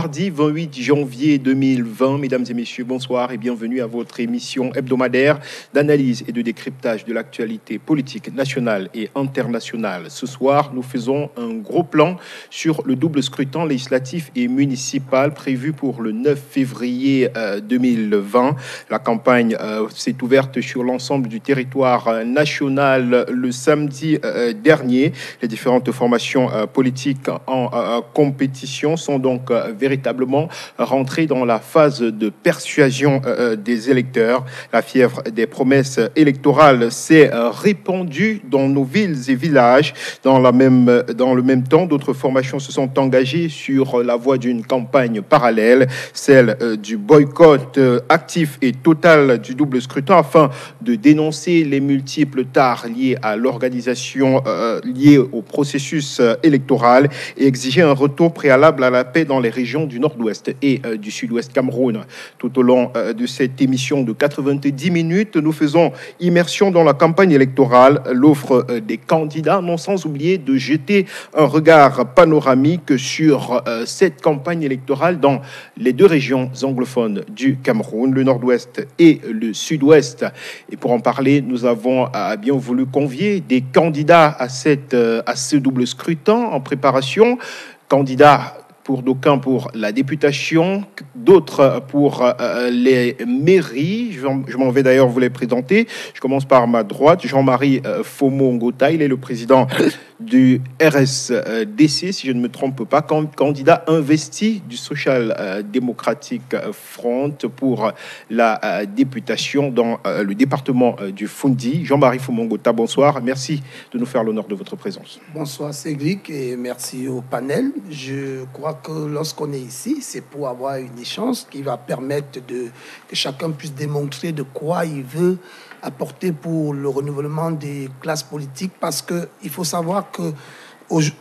mardi 28 janvier 2020. Mesdames et messieurs, bonsoir et bienvenue à votre émission hebdomadaire d'analyse et de décryptage de l'actualité politique nationale et internationale. Ce soir, nous faisons un gros plan sur le double scrutin législatif et municipal prévu pour le 9 février 2020. La campagne s'est ouverte sur l'ensemble du territoire national le samedi dernier. Les différentes formations politiques en compétition sont donc véritablement rentrées dans la phase de persuasion des électeurs. La fièvre des promesses électorales s'est répandue dans nos villes et villages. Dans le même temps, d'autres formations se sont engagées sur la voie d'une campagne parallèle, celle du boycott actif et total du double scrutin, afin de dénoncer les multiples tares liées à l'organisation, liées au processus électoral, et exiger un retour préalable à la paix dans les régions du nord-ouest et du sud-ouest Cameroun. Tout au long de cette émission de 90 minutes, nous faisons immersion dans la campagne électorale, l'offre des candidats, non sans oublier de jeter un regard panoramique sur cette campagne électorale dans les deux régions anglophones du Cameroun, le nord-ouest et le sud-ouest. Et pour en parler, nous avons bien voulu convier des candidats à ce double scrutin en préparation. Candidats pour d'aucuns pour la députation, d'autres pour les mairies. Je m'en vais d'ailleurs vous les présenter. Je commence par ma droite, Jean-Marie Fomo Ngota. Il est le président du RSDC, si je ne me trompe pas, candidat investi du Social Democratic Front pour la députation dans le département du Fundi. Jean-Marie Fomo Ngota, bonsoir. Merci de nous faire l'honneur de votre présence. Bonsoir Cédric et merci au panel. Je crois que lorsqu'on est ici, c'est pour avoir une échange qui va permettre que chacun puisse démontrer de quoi il veut apporter pour le renouvellement des classes politiques, parce qu'il faut savoir que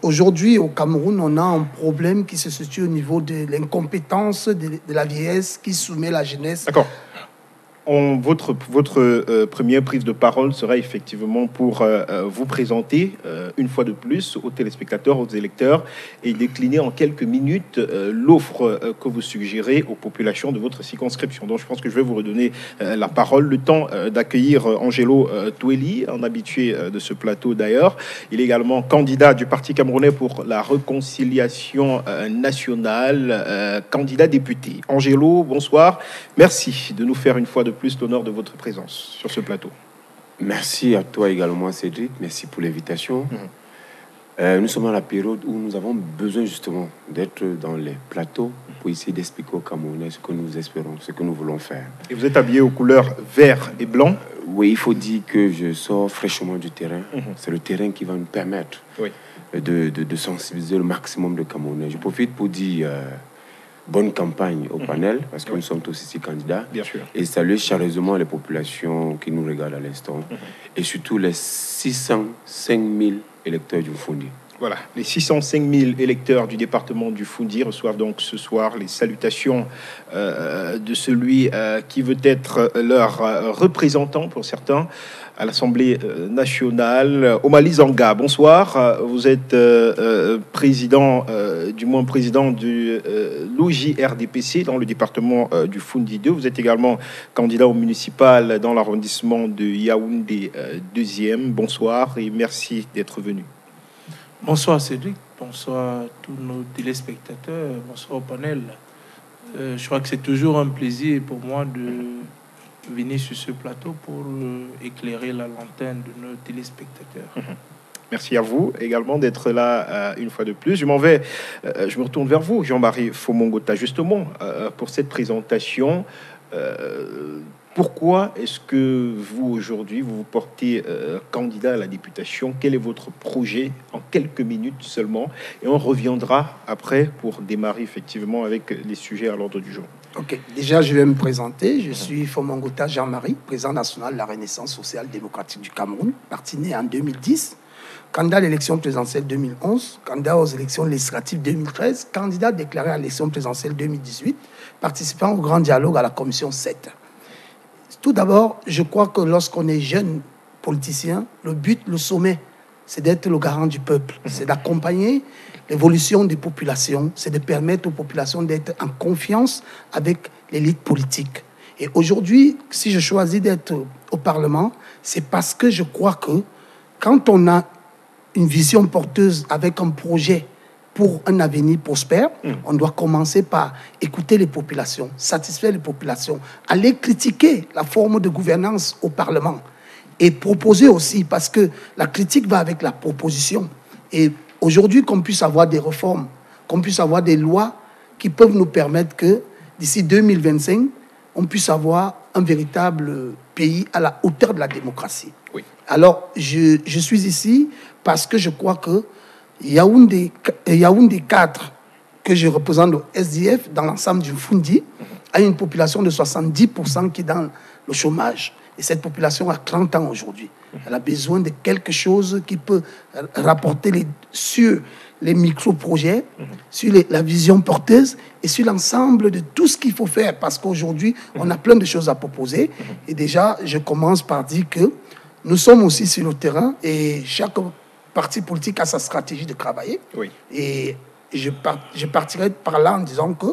aujourd'hui au Cameroun, on a un problème qui se situe au niveau de l'incompétence, de la vieillesse qui soumet la jeunesse. D'accord. Votre première prise de parole sera effectivement pour vous présenter une fois de plus aux téléspectateurs, aux électeurs, et décliner en quelques minutes l'offre que vous suggérez aux populations de votre circonscription. Donc je pense que je vais vous redonner la parole, le temps d'accueillir Angelo Toueli, un habitué de ce plateau d'ailleurs. Il est également candidat du Parti camerounais pour la réconciliation nationale, candidat député. Angelo, bonsoir. Merci de nous faire une fois de plus l'honneur de votre présence sur ce plateau. Merci à toi également, Cédric. Merci pour l'invitation. Nous sommes dans la période où nous avons besoin justement d'être dans les plateaux pour essayer d'expliquer aux Camerounais ce que nous espérons, ce que nous voulons faire. Et vous êtes habillé aux couleurs vert et blanc. Oui, il faut dire que je sors fraîchement du terrain. C'est le terrain qui va nous permettre de sensibiliser le maximum de Camerounais. Je profite pour dire... bonne campagne au panel, parce que nous sommes tous ici candidats. Bien sûr. Et saluer chaleureusement les populations qui nous regardent à l'instant. Et surtout les 605 000 électeurs du Fundi. Voilà, les 605 000 électeurs du département du Fundi reçoivent donc ce soir les salutations de celui qui veut être leur représentant pour certains à l'Assemblée nationale. Omali Zanga, bonsoir. Vous êtes président du l'OJRDPC dans le département du Fundi 2. Vous êtes également candidat au municipal dans l'arrondissement de Yaoundé 2e. Bonsoir et merci d'être venu. Bonsoir Cédric, bonsoir à tous nos téléspectateurs, bonsoir au panel. Je crois que c'est toujours un plaisir pour moi de venir sur ce plateau pour éclairer la lanterne de nos téléspectateurs. Merci à vous également d'être là une fois de plus. Je me retourne vers vous, Jean-Marie Fomo Ngota, justement, pour cette présentation. Pourquoi est-ce que vous, aujourd'hui, vous portez candidat à la députation? Quel est votre projet en quelques minutes seulement? Et on reviendra après pour démarrer effectivement avec les sujets à l'ordre du jour. Ok, déjà je vais me présenter. Je suis Fomo Ngota Jean-Marie, président national de la Renaissance sociale démocratique du Cameroun, parti né en 2010, candidat à l'élection présidentielle 2011, candidat aux élections législatives 2013, candidat déclaré à l'élection présidentielle 2018, participant au grand dialogue à la commission 7. Tout d'abord, je crois que lorsqu'on est jeune politicien, le but, le sommet, c'est d'être le garant du peuple, c'est d'accompagner l'évolution des populations, c'est de permettre aux populations d'être en confiance avec l'élite politique. Et aujourd'hui, si je choisis d'être au Parlement, c'est parce que je crois que quand on a une vision porteuse avec un projet pour un avenir prospère, on doit commencer par écouter les populations, satisfaire les populations, aller critiquer la forme de gouvernance au Parlement et proposer aussi, parce que la critique va avec la proposition. Et aujourd'hui, qu'on puisse avoir des réformes, qu'on puisse avoir des lois qui peuvent nous permettre que d'ici 2025, on puisse avoir un véritable pays à la hauteur de la démocratie. Oui. Alors, je suis ici parce que je crois que Yaoundé 4, que je représente au SDF dans l'ensemble du Fundi, a une population de 70% qui est dans le chômage. Et cette population a 30 ans aujourd'hui. Elle a besoin de quelque chose qui peut rapporter sur les micro-projets, sur la vision porteuse et sur l'ensemble de tout ce qu'il faut faire. Parce qu'aujourd'hui, on a plein de choses à proposer. Et déjà, je commence par dire que nous sommes aussi sur le terrain et chaque parti politique a sa stratégie de travailler. Oui. Et je partirai par là en disant que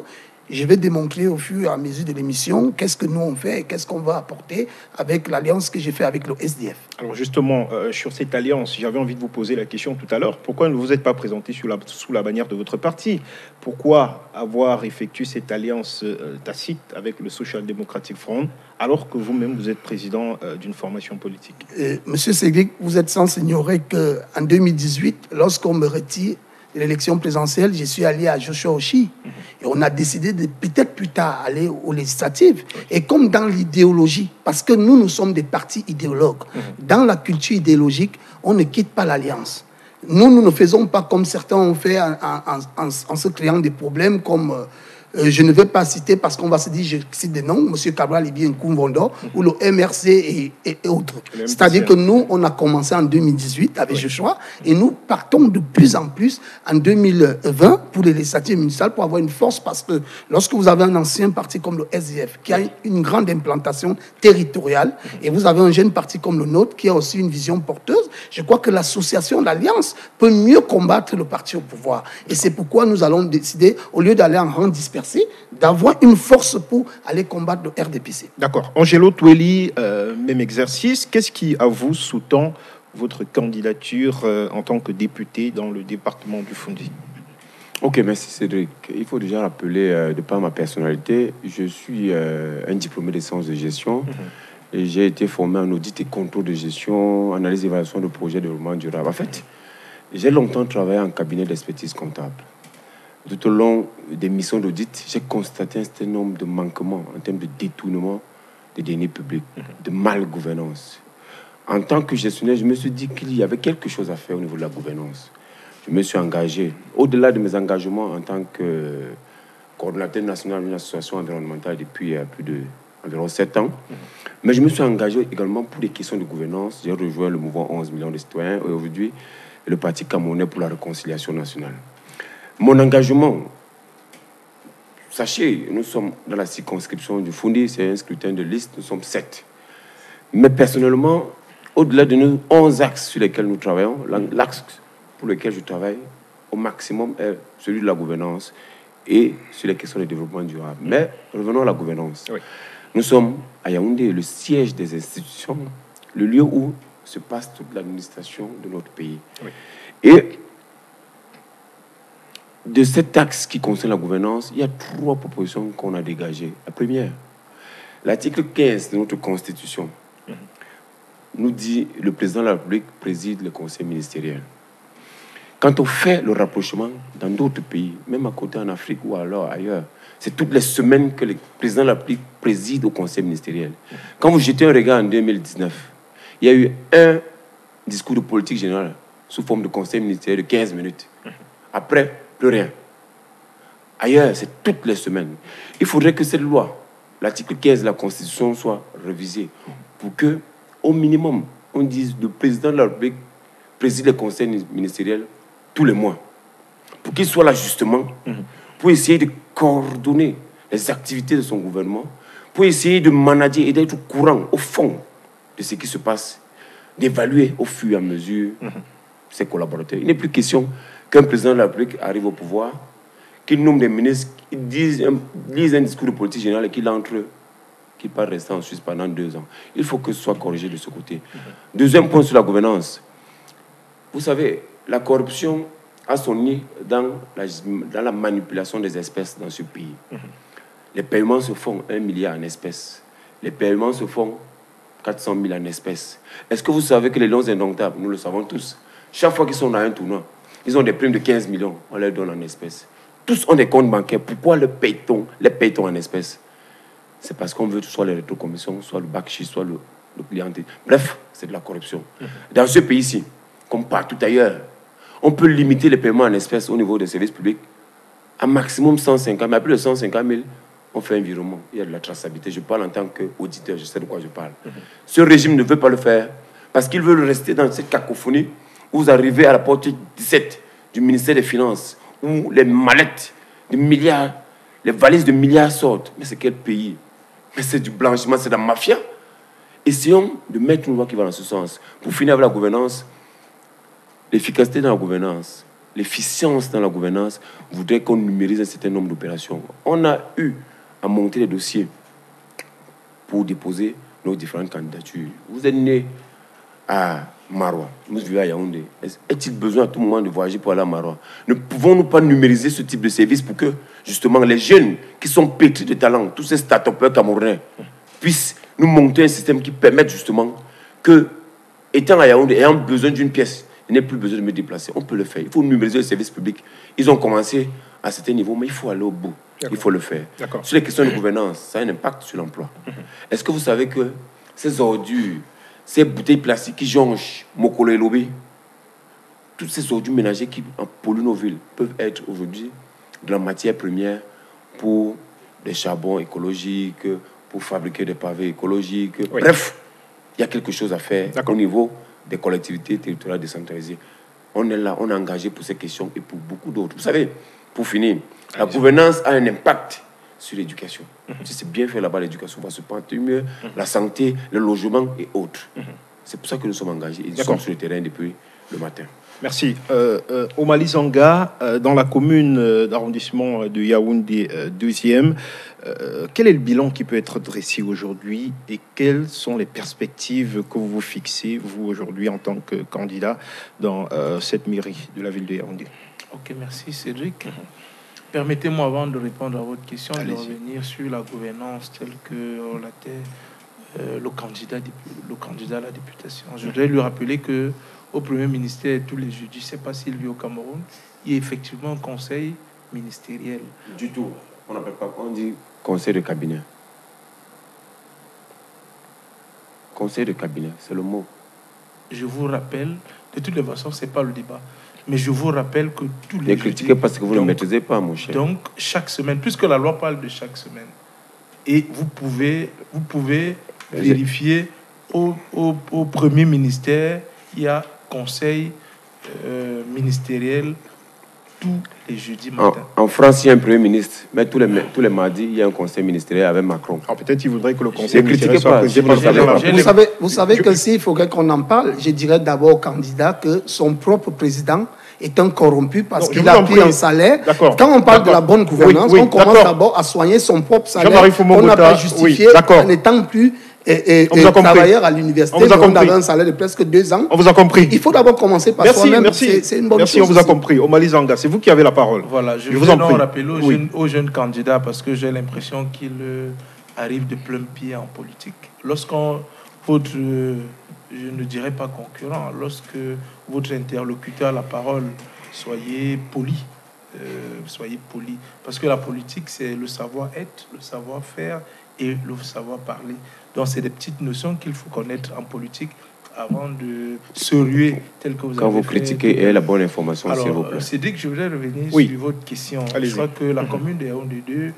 je vais démontrer au fur et à mesure de l'émission qu'est-ce que nous on fait et qu'est-ce qu'on va apporter avec l'alliance que j'ai fait avec le SDF. Alors justement, sur cette alliance, j'avais envie de vous poser la question tout à l'heure. Pourquoi ne vous êtes pas présenté sous la bannière de votre parti? Pourquoi avoir effectué cette alliance tacite avec le Social Democratic Front alors que vous-même vous êtes président d'une formation politique? Monsieur Cédric, vous êtes sans ignorer qu'en 2018, lorsqu'on me retire de l'élection présidentielle, je suis allé à Joshua Oshi. Et on a décidé de peut-être plus tard aller aux législatives. Et comme dans l'idéologie, parce que nous sommes des partis idéologues, dans la culture idéologique, on ne quitte pas l'alliance. Nous ne faisons pas comme certains ont fait en se créant des problèmes comme... je ne vais pas citer parce qu'on va se dire, je cite des noms, M. Cabral Libien Koumvondo, ou le MRC et autres. C'est-à-dire que nous, on a commencé en 2018 avec Joshua, et nous partons de plus en plus en 2020 pour les législatives municipales pour avoir une force, parce que lorsque vous avez un ancien parti comme le SDF, qui a une grande implantation territoriale, et vous avez un jeune parti comme le nôtre, qui a aussi une vision porteuse, je crois que l'association, l'alliance, peut mieux combattre le parti au pouvoir. Et c'est pourquoi nous allons décider, au lieu d'aller en rang dispersé, d'avoir une force pour aller combattre le RDPC. D'accord. Angelo Toueli, même exercice. Qu'est-ce qui, à vous, sous-tend votre candidature en tant que député dans le département du Fundi? Ok, merci Cédric. Il faut déjà rappeler, de par ma personnalité, je suis un diplômé des sciences de gestion et j'ai été formé en audit et contrôle de gestion, analyse et évaluation de projets de développement durable. En fait, j'ai longtemps travaillé en cabinet d'expertise comptable. Tout au long des missions d'audit, j'ai constaté un certain nombre de manquements en termes de détournement des deniers publics, de mal-gouvernance. En tant que gestionnaire, je me suis dit qu'il y avait quelque chose à faire au niveau de la gouvernance. Je me suis engagé, au-delà de mes engagements en tant que coordonnateur national d'une association environnementale depuis plus d'environ 7 ans, mais je me suis engagé également pour des questions de gouvernance. J'ai rejoint le mouvement 11 millions de citoyens et aujourd'hui le Parti camerounais pour la réconciliation nationale. Mon engagement, sachez, nous sommes dans la circonscription du Fundi, c'est un scrutin de liste, nous sommes 7. Mais personnellement, au-delà de nos 11 axes sur lesquels nous travaillons, l'axe pour lequel je travaille au maximum est celui de la gouvernance et sur les questions de développement durable. Mais revenons à la gouvernance. Oui. Nous sommes à Yaoundé, le siège des institutions, le lieu où se passe toute l'administration de notre pays. Oui. Et de cet axe qui concerne la gouvernance, il y a 3 propositions qu'on a dégagées. La première, l'article 15 de notre Constitution nous dit que le président de la République préside le conseil ministériel. Quand on fait le rapprochement dans d'autres pays, même à côté en Afrique ou alors ailleurs, c'est toutes les semaines que le président de la République préside au conseil ministériel. Quand vous jetez un regard en 2019, il y a eu un discours de politique générale sous forme de conseil ministériel de 15 minutes. Après, plus rien. Ailleurs, c'est toutes les semaines. Il faudrait que cette loi, l'article 15 de la Constitution, soit révisée pour que, au minimum, on dise le président de la République préside le conseil ministériel tous les mois. Pour qu'il soit là justement, pour essayer de coordonner les activités de son gouvernement, pour essayer de manager et d'être au courant, au fond, de ce qui se passe, d'évaluer au fur et à mesure ses collaborateurs. Il n'est plus question qu'un président de la République arrive au pouvoir, qu'il nomme des ministres, qu'il dise un discours de politique générale et qu'il part rester en Suisse pendant 2 ans. Il faut que ce soit corrigé de ce côté. Deuxième point sur la gouvernance. Vous savez, la corruption a son nid dans la manipulation des espèces dans ce pays. Les paiements se font 1 milliard en espèces. Les paiements se font 400 000 en espèces. Est-ce que vous savez que les loans indomptables, nous le savons tous, chaque fois qu'ils sont dans un tournoi, ils ont des primes de 15 millions, on leur donne en espèces. Tous ont des comptes bancaires. Pourquoi les paye-t-on en espèces? C'est parce qu'on veut soit les rétrocommissions, soit le bakchis, soit le clientel. Bref, c'est de la corruption. Dans ce pays-ci, comme partout ailleurs, on peut limiter les paiements en espèces au niveau des services publics à maximum 150 000. Mais à plus de 150 000, on fait un virement. Il y a de la traçabilité. Je parle en tant qu'auditeur, je sais de quoi je parle. Ce régime ne veut pas le faire parce qu'ils veulent rester dans cette cacophonie où vous arrivez à la porte 17 du ministère des Finances, où les mallettes de milliards, les valises de milliards sortent. Mais c'est quel pays? Mais c'est du blanchiment, c'est de la mafia. Essayons de mettre une loi qui va dans ce sens. Pour finir avec la gouvernance, l'efficacité dans la gouvernance, l'efficience dans la gouvernance voudrait qu'on numérise un certain nombre d'opérations. On a eu à monter les dossiers pour déposer nos différentes candidatures. Vous êtes né à Marois, nous vivons à Yaoundé. Est-il besoin à tout moment de voyager pour aller à Marois? Ne pouvons-nous pas numériser ce type de service pour que, justement, les jeunes qui sont pétris de talent, tous ces start-upers camerounais, puissent nous monter un système qui permette, justement, que, étant à Yaoundé, ayant besoin d'une pièce, il n'est plus besoin de me déplacer. On peut le faire. Il faut numériser le service public. Ils ont commencé à certains niveaux, mais il faut aller au bout. Il faut le faire. Sur les questions de gouvernance, ça a un impact sur l'emploi. Est-ce que vous savez que ces ordures, ces bouteilles plastiques qui jonchent Mokolo et Lobé, toutes ces ordures ménagères qui polluent nos villes peuvent être aujourd'hui de la matière première pour des charbons écologiques, pour fabriquer des pavés écologiques. Oui. Bref, il y a quelque chose à faire au niveau des collectivités territoriales décentralisées. On est là, on est engagé pour ces questions et pour beaucoup d'autres. Vous savez, pour finir, la gouvernance a un impact sur l'éducation. Si c'est bien fait là-bas, l'éducation va se porter mieux, la santé, le logement et autres. C'est pour ça que nous sommes engagés et nous sommes sur le terrain depuis le matin. Merci. Omali Zanga, dans la commune d'arrondissement de Yaoundé 2e, quel est le bilan qui peut être dressé aujourd'hui et quelles sont les perspectives que vous vous fixez, vous, aujourd'hui, en tant que candidat dans cette mairie de la ville de Yaoundé? Ok, merci Cédric. Permettez-moi, avant de répondre à votre question, de revenir sur la gouvernance telle que relatait le candidat à la députation. Je voudrais lui rappeler qu'au Premier ministère, tous les jeudis, je ne sais pas s'il vit au Cameroun, il y a effectivement un conseil ministériel. Du tout. On n'appelle pas, on dit conseil de cabinet. Conseil de cabinet, c'est le mot. Je vous rappelle, de toutes les façons, ce n'est pas le débat. Mais je vous rappelle que tous les jeudis... critiquez parce que vous ne le maîtrisez pas, mon cher. Donc, chaque semaine, puisque la loi parle de chaque semaine, et vous pouvez vérifier au Premier ministère, il y a conseil ministériel tous les jeudis matin. En France, il y a un Premier ministre, mais tous les mardis, il y a un conseil ministériel avec Macron. Alors peut-être il voudrait que le conseil ministériel soit présidé. Vous savez que s'il faudrait qu'on en parle, je dirais d'abord au candidat que son propre président est un corrompu parce qu'il a pris un salaire. Quand on parle de la bonne gouvernance, on commence d'abord à soigner son propre salaire. On n'a pas justifié en n'étant plus travailleur à l'université. On avait un salaire de presque 2 ans. On vous a compris. Il faut d'abord commencer par soi-même. C'est une bonne chose. Merci, on vous a compris. Omali Zanga, c'est vous qui avez la parole. Voilà, je vous en rappeler aux jeunes candidats parce que j'ai l'impression qu'ils arrivent de plein pied en politique. Je ne dirais pas concurrent, lorsque votre interlocuteur a la parole, soyez poli. Soyez poli. Parce que la politique, c'est le savoir-être, le savoir-faire et le savoir-parler. Donc, c'est des petites notions qu'il faut connaître en politique avant de se ruer tel que vous Quand avez vous critiquez et la bonne information, s'il vous plaît. C'est dit que je voudrais revenir sur votre question. Je crois que la commune de Yaoundé 2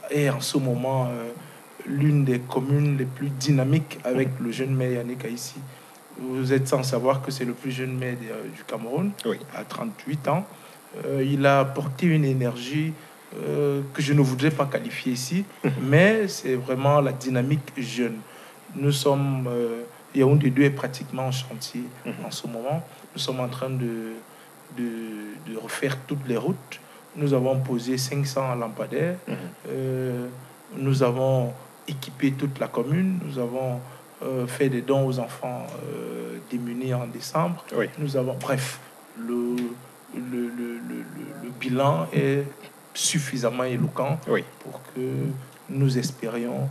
est en ce moment l'une des communes les plus dynamiques avec le jeune maire Yannick Aïssi. Vous êtes sans savoir que c'est le plus jeune maire du Cameroun, à 38 ans. Il a porté une énergie que je ne voudrais pas qualifier ici, mais c'est vraiment la dynamique jeune. Nous sommes, Yaoundé 2 est pratiquement en chantier en ce moment. Nous sommes en train de refaire toutes les routes. Nous avons posé 500 lampadaires. Nous avons équipé toute la commune. Nous avons fait des dons aux enfants démunis en décembre. Oui. Nous avons, bref, le bilan est suffisamment éloquent pour que nous espérions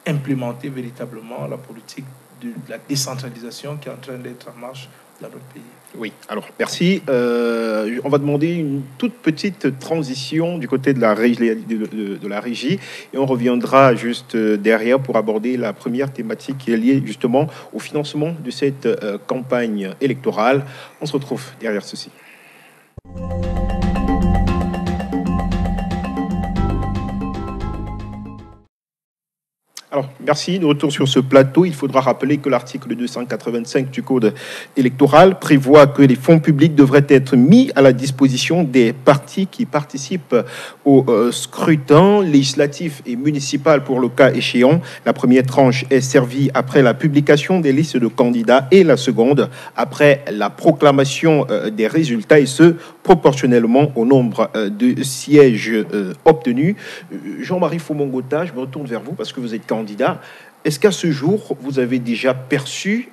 implémenter véritablement la politique de la décentralisation qui est en train d'être en marche dans notre pays. Oui, alors merci. On va demander une toute petite transition du côté de la régie et on reviendra juste derrière pour aborder la première thématique qui est liée justement au financement de cette campagne électorale. On se retrouve derrière ceci. Alors, merci. De retour sur ce plateau, il faudra rappeler que l'article 285 du Code électoral prévoit que les fonds publics devraient être mis à la disposition des partis qui participent au scrutin législatif et municipal pour le cas échéant. La première tranche est servie après la publication des listes de candidats et la seconde après la proclamation des résultats, et ce, proportionnellement au nombre de sièges obtenus. Jean-Marie Fomongota, je me retourne vers vous parce que vous êtes candidat. Est-ce qu'à ce jour, vous avez déjà perçu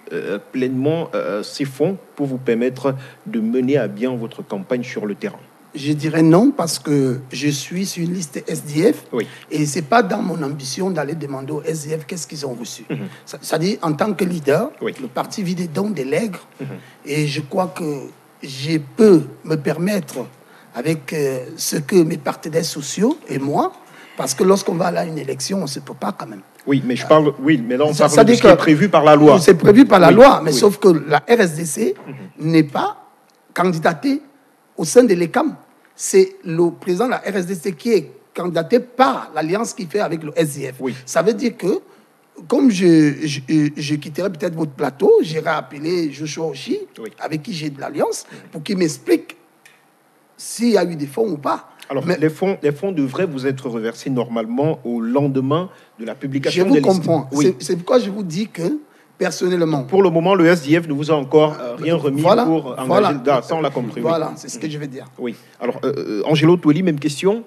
pleinement ces fonds pour vous permettre de mener à bien votre campagne sur le terrain? Je dirais non, parce que je suis sur une liste SDF et ce n'est pas dans mon ambition d'aller demander aux SDF qu'est-ce qu'ils ont reçu. C'est-à-dire, en tant que leader, le parti vit des dons, des legs, et je crois que je peux me permettre, avec ce que mes partenaires sociaux et moi, parce que lorsqu'on va à une élection, on ne se peut pas quand même. Oui, mais je parle. Oui, mais là on parle de ce qui est prévu par la loi. C'est prévu par la loi, mais sauf que la RSDC n'est pas candidatée au sein de l'ECAM. C'est le président de la RSDC qui est candidaté par l'alliance qu'il fait avec le SDF. Ça veut dire que, comme je quitterai peut-être votre plateau, j'irai appeler Joshua Ochi, avec qui j'ai de l'alliance, pour qu'il m'explique s'il y a eu des fonds ou pas. Alors, les fonds devraient vous être reversés normalement au lendemain de la publication des listes. Je vous comprends. C'est pourquoi je vous dis que, personnellement... Pour le moment, le SDF ne vous a encore rien remis pour engager ça, on l'a compris. Voilà, c'est ce que je veux dire. Oui. Alors, Angelo Toueli, même question.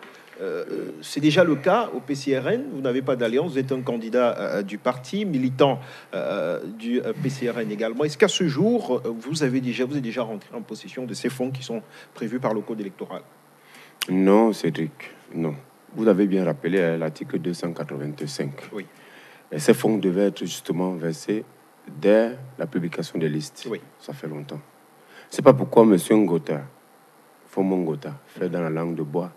C'est déjà le cas au PCRN. Vous n'avez pas d'alliance, vous êtes un candidat du parti, militant du PCRN également. Est-ce qu'à ce jour, vous êtes déjà rentré en possession de ces fonds qui sont prévus par le Code électoral? Non, Cédric, non. Vous avez bien rappelé l'article 285. Oui. Et ces fonds devaient être justement versés dès la publication des listes. Oui. Ça fait longtemps. C'est pas pourquoi M. Ngota, Fomon Ngota, fait dans la langue de bois,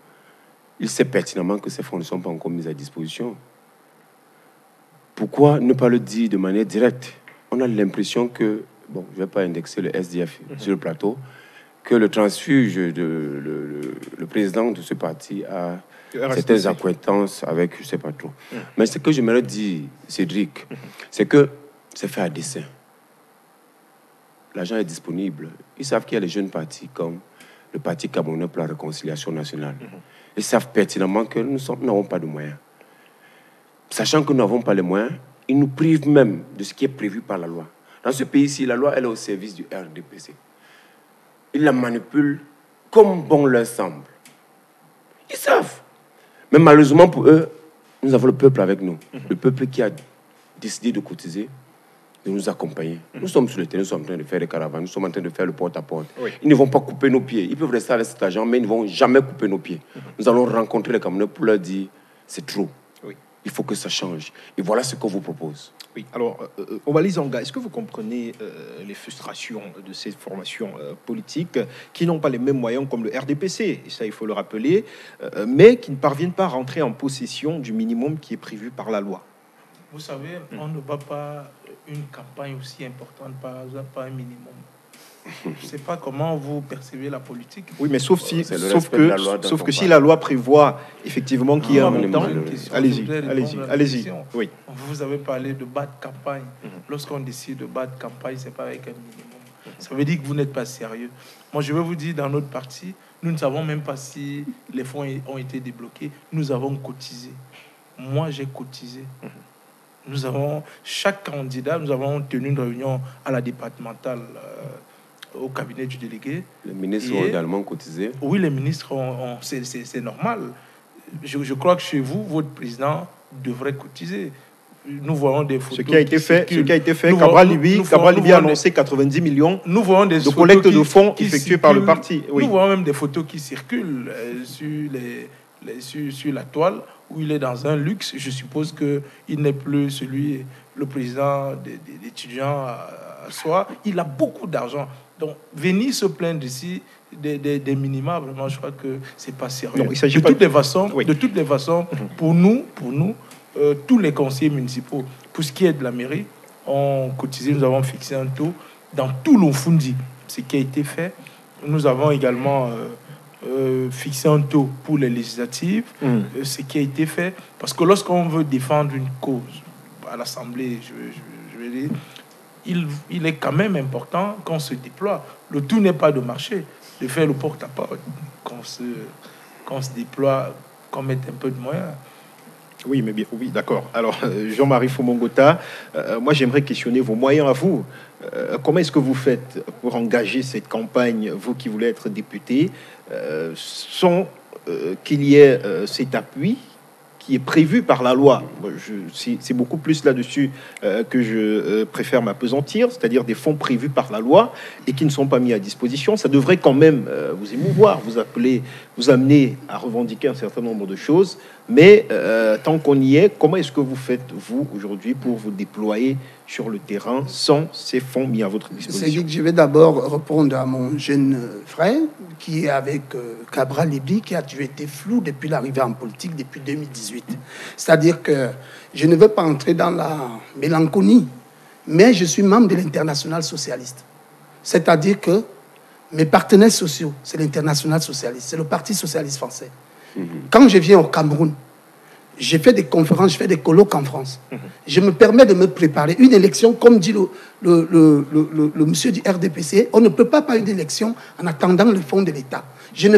il sait pertinemment que ces fonds ne sont pas encore mis à disposition. Pourquoi ne pas le dire de manière directe? On a l'impression que, bon, je ne vais pas indexer le SDF sur le plateau, que le transfuge, le président de ce parti a certaines acquaintances avec, je ne sais pas trop. Mais ce que j'aimerais dire, Cédric, c'est que c'est fait à dessein. L'argent est disponible. Ils savent qu'il y a les jeunes partis comme le Parti camerounais pour la réconciliation nationale. Ils savent pertinemment que nous n'avons pas de moyens. Sachant que nous n'avons pas les moyens, ils nous privent même de ce qui est prévu par la loi. Dans ce pays-ci, la loi, elle est au service du RDPC. Ils la manipulent comme bon leur semble. Ils savent. Mais malheureusement pour eux, nous avons le peuple avec nous. Le peuple qui a décidé de cotiser, de nous accompagner. Nous sommes sur le terrain, nous sommes en train de faire des caravanes, nous sommes en train de faire le porte-à-porte. Ils ne vont pas couper nos pieds. Ils peuvent rester avec cet argent, mais ils ne vont jamais couper nos pieds. Nous allons rencontrer les Camerounais pour leur dire, c'est trop. Il faut que ça change. Et voilà ce qu'on vous propose. Oui, alors, Obali Zanga, est-ce que vous comprenez les frustrations de ces formations politiques qui n'ont pas les mêmes moyens comme le RDPC, et ça il faut le rappeler, mais qui ne parviennent pas à rentrer en possession du minimum qui est prévu par la loi? Vous savez, on ne bat pas une campagne aussi importante par un minimum. Je ne sais pas comment vous percevez la politique. Oui, mais sauf que si la loi prévoit effectivement qu'il y a un montant. Allez-y. Oui. Vous avez parlé de bas de campagne. Lorsqu'on décide de bas de campagne, ce n'est pas avec un minimum. Ça veut dire que vous n'êtes pas sérieux. Moi, je vais vous dire, dans notre parti, nous ne savons même pas si les fonds ont été débloqués. Nous avons cotisé. Moi, j'ai cotisé. Chaque candidat, nous avons tenu une réunion à la départementale au cabinet du délégué. Les ministres ont également cotisé. Oui, les ministres c'est normal. Je crois que chez vous, votre président devrait cotiser. Nous voyons des photos. Ce qui a été fait, Cabral Libi a annoncé 90 millions de collecte de fonds effectués par le parti. Oui. Nous voyons même des photos qui circulent sur la toile où il est dans un luxe. Je suppose qu'il n'est plus le président des étudiants à soi. Il a beaucoup d'argent. Donc, venir se plaindre ici des minima, vraiment, je crois que c'est pas sérieux. Non, de toutes les façons, pour nous, tous les conseillers municipaux, pour ce qui est de la mairie, ont cotisé, nous avons fixé un taux dans tout l'Ofundi, ce qui a été fait. Nous avons également fixé un taux pour les législatives, ce qui a été fait. Parce que lorsqu'on veut défendre une cause à l'Assemblée, je vais dire, il est quand même important qu'on se déploie. Le tout n'est pas de marcher, de faire le porte-à-porte, qu'on se déploie, qu'on mette un peu de moyens. Oui, mais bien, oui, d'accord. Alors, Jean-Marie Fomongota, moi, j'aimerais questionner vos moyens à vous. Comment est-ce que vous faites pour engager cette campagne, vous qui voulez être député, sans qu'il y ait cet appui qui est prévu par la loi? C'est beaucoup plus là-dessus que je préfère m'appesantir, c'est-à-dire des fonds prévus par la loi et qui ne sont pas mis à disposition. Ça devrait quand même vous émouvoir, vous amener à revendiquer un certain nombre de choses. Mais tant qu'on y est, comment est-ce que vous faites, vous, aujourd'hui, pour vous déployer sur le terrain sans ces fonds mis à votre disposition? Je vais d'abord répondre à mon jeune frère qui est avec Cabral Libi, qui a été flou depuis l'arrivée en politique depuis 2018. C'est-à-dire que je ne veux pas entrer dans la mélancolie, mais je suis membre de l'Internationale socialiste. C'est-à-dire que mes partenaires sociaux, c'est l'Internationale socialiste, c'est le Parti socialiste français. Quand je viens au Cameroun, j'ai fait des conférences, je fais des colloques en France. Je me permets de me préparer. Une élection, comme dit le monsieur du RDPC, on ne peut pas faire une élection en attendant le fonds de l'État. Je ne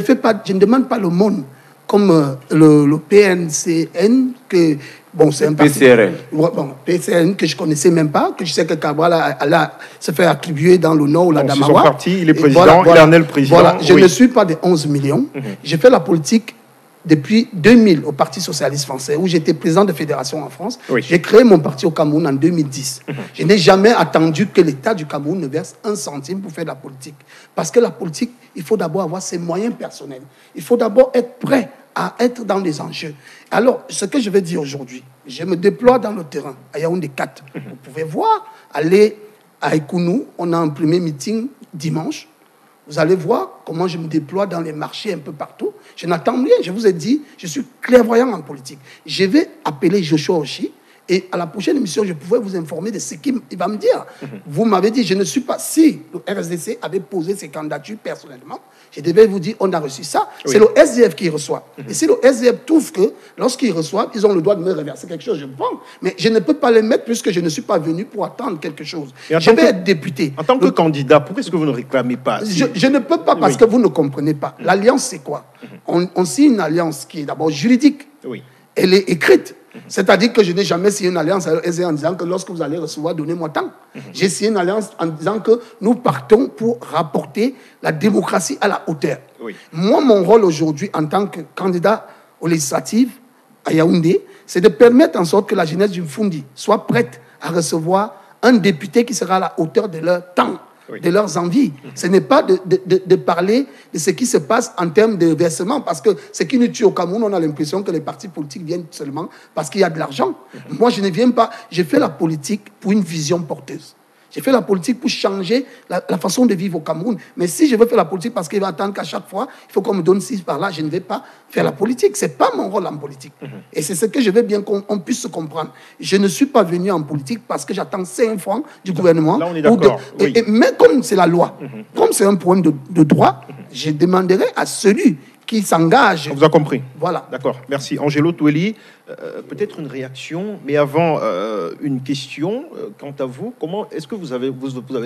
demande pas le monde comme le PNCN, que bon, c'est un PCRN. PCRN que je connaissais même pas, que je sais que Cabral se fait attribuer dans le Nord ou la Damawa. C'est son parti, il est président, il en est le président. Voilà, je ne suis pas des 11 millions. J'ai fait la politique depuis 2000 au Parti socialiste français, où j'étais président de fédération en France. J'ai créé mon parti au Cameroun en 2010. Je n'ai jamais attendu que l'État du Cameroun ne verse un centime pour faire de la politique. Parce que la politique, il faut d'abord avoir ses moyens personnels. Il faut d'abord être prêt à être dans les enjeux. Alors, ce que je vais dire aujourd'hui, je me déploie dans le terrain, à Yaoundé 4. Vous pouvez voir, aller à Ekounou, on a un premier meeting dimanche. Vous allez voir comment je me déploie dans les marchés un peu partout. Je n'attends rien. Je vous ai dit, je suis clairvoyant en politique. Je vais appeler Joshua Oshi et à la prochaine émission, je pourrais vous informer de ce qu'il va me dire. Vous m'avez dit, je ne suis pas... Si le RSDC avait posé ses candidatures personnellement, je devais vous dire, on a reçu ça. C'est le SDF qui reçoit. Et si le SDF trouve que, lorsqu'ils reçoivent, ils ont le droit de me reverser quelque chose, je pense. Mais je ne peux pas le mettre puisque je ne suis pas venu pour attendre quelque chose. Je vais être député. En tant que candidat, pourquoi est-ce que vous ne réclamez pas? Je ne peux pas parce que vous ne comprenez pas. L'alliance, c'est quoi? On signe une alliance qui est d'abord juridique. Elle est écrite. C'est-à-dire que je n'ai jamais signé une alliance avec SDF en disant que lorsque vous allez recevoir, donnez-moi tant. J'ai signé une alliance en disant que nous partons pour rapporter la démocratie à la hauteur. Moi, mon rôle aujourd'hui en tant que candidat aux législatives à Yaoundé, c'est de permettre en sorte que la jeunesse du Fundi soit prête à recevoir un député qui sera à la hauteur de leur temps, de leurs envies. Ce n'est pas de parler de ce qui se passe en termes de versement, parce que ce qui nous tue au Cameroun, on a l'impression que les partis politiques viennent seulement parce qu'il y a de l'argent. Moi, je ne viens pas. J'ai fait la politique pour une vision porteuse. J'ai fait la politique pour changer la façon de vivre au Cameroun. Mais si je veux faire la politique parce qu'il va attendre qu'à chaque fois, il faut qu'on me donne 6 par là, je ne vais pas faire la politique. Ce n'est pas mon rôle en politique. Et c'est ce que je veux bien qu'on puisse se comprendre. Je ne suis pas venu en politique parce que j'attends 5 francs du gouvernement. Là, on est d'accord. Mais comme c'est la loi, comme c'est un problème de droit, je demanderai à celui qui s'engage. On vous a compris. Voilà. D'accord. Merci. Angelo Toueli, peut-être une réaction, mais avant, une question. Quant à vous, comment est-ce que vous avez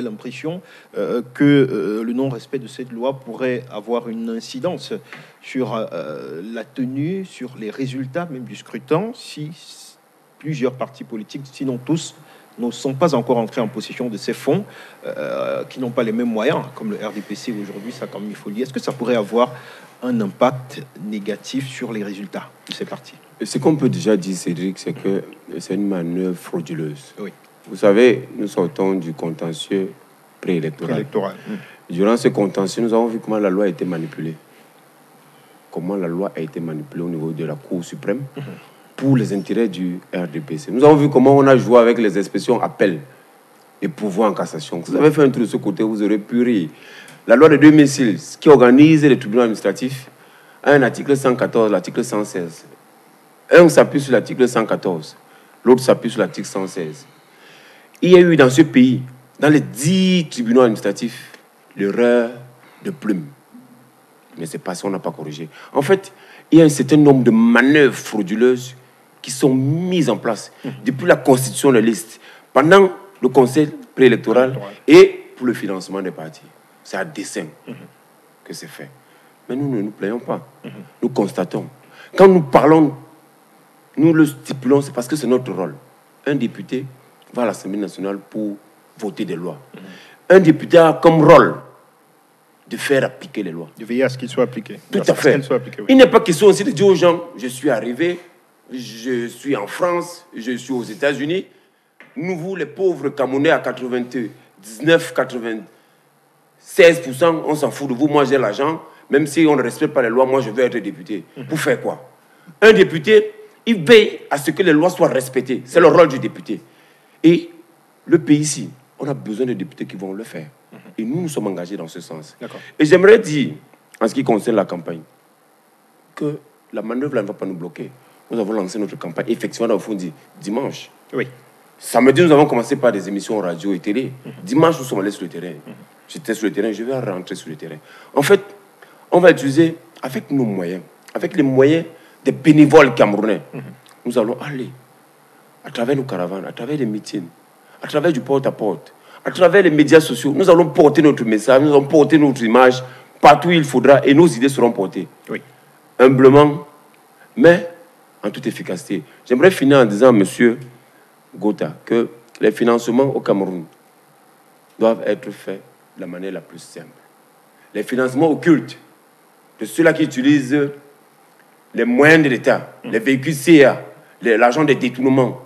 l'impression que le non-respect de cette loi pourrait avoir une incidence sur la tenue, sur les résultats même du scrutin, si plusieurs partis politiques, sinon tous, ne sont pas encore entrés en possession de ces fonds, qui n'ont pas les mêmes moyens, comme le RDPC aujourd'hui, ça comme il faut le dire. Est-ce que ça pourrait avoir un impact négatif sur les résultats de ces partis? Ce qu'on peut déjà dire, Cédric, c'est que c'est une manœuvre frauduleuse. Oui. Vous savez, nous sortons du contentieux préélectoral. Durant ce contentieux, nous avons vu comment la loi a été manipulée. Comment la loi a été manipulée au niveau de la Cour suprême pour les intérêts du RDPC. Nous avons vu comment on a joué avec les expressions appel et pouvoir en cassation. Si vous avez fait un truc de ce côté, vous aurez pu rire. La loi de 2006, qui organise les tribunaux administratifs, a un article 114, l'article 116. Un s'appuie sur l'article 114, l'autre s'appuie sur l'article 116. Il y a eu dans ce pays, dans les 10 tribunaux administratifs, l'erreur de plume. Mais c'est parce qu'on n'a pas corrigé. En fait, il y a un certain nombre de manœuvres frauduleuses qui sont mises en place depuis la constitution de liste, pendant le conseil préélectoral et pour le financement des partis. C'est à dessein que c'est fait. Mais nous ne nous plaignons pas. Nous constatons. Quand nous parlons, nous le stipulons, c'est parce que c'est notre rôle. Un député va à l'Assemblée nationale pour voter des lois. Un député a comme rôle de faire appliquer les lois. De veiller à ce qu'ils soient appliqués. Tout à fait. Il n'est pas question aussi de dire aux gens, je suis arrivé, je suis en France, je suis aux États-Unis. Nous, vous, les pauvres Camerounais à 99, 96%, on s'en fout de vous, moi j'ai l'argent, même si on ne respecte pas les lois, moi je veux être député. Pour faire quoi? Un député, il veille à ce que les lois soient respectées. C'est le rôle du député. Et le pays ici, on a besoin de députés qui vont le faire. Et nous, nous sommes engagés dans ce sens. Et j'aimerais dire, en ce qui concerne la campagne, que la manœuvre là ne va pas nous bloquer. Nous avons lancé notre campagne, effectivement, au fond, dimanche. Oui. Samedi, nous avons commencé par des émissions radio et télé. Dimanche, nous sommes allés sur le terrain. J'étais sur le terrain, je vais rentrer sur le terrain. En fait, on va utiliser, avec nos moyens, avec les moyens des bénévoles camerounais, nous allons aller, à travers nos caravanes, à travers les meetings, à travers du porte-à-porte, à travers les médias sociaux, nous allons porter notre message, nous allons porter notre image partout où il faudra et nos idées seront portées. Oui. Humblement, mais en toute efficacité. J'aimerais finir en disant à M. Gota que les financements au Cameroun doivent être faits de la manière la plus simple. Les financements occultes de ceux-là qui utilisent les moyens de l'État, les véhicules CA, l'argent des détournements,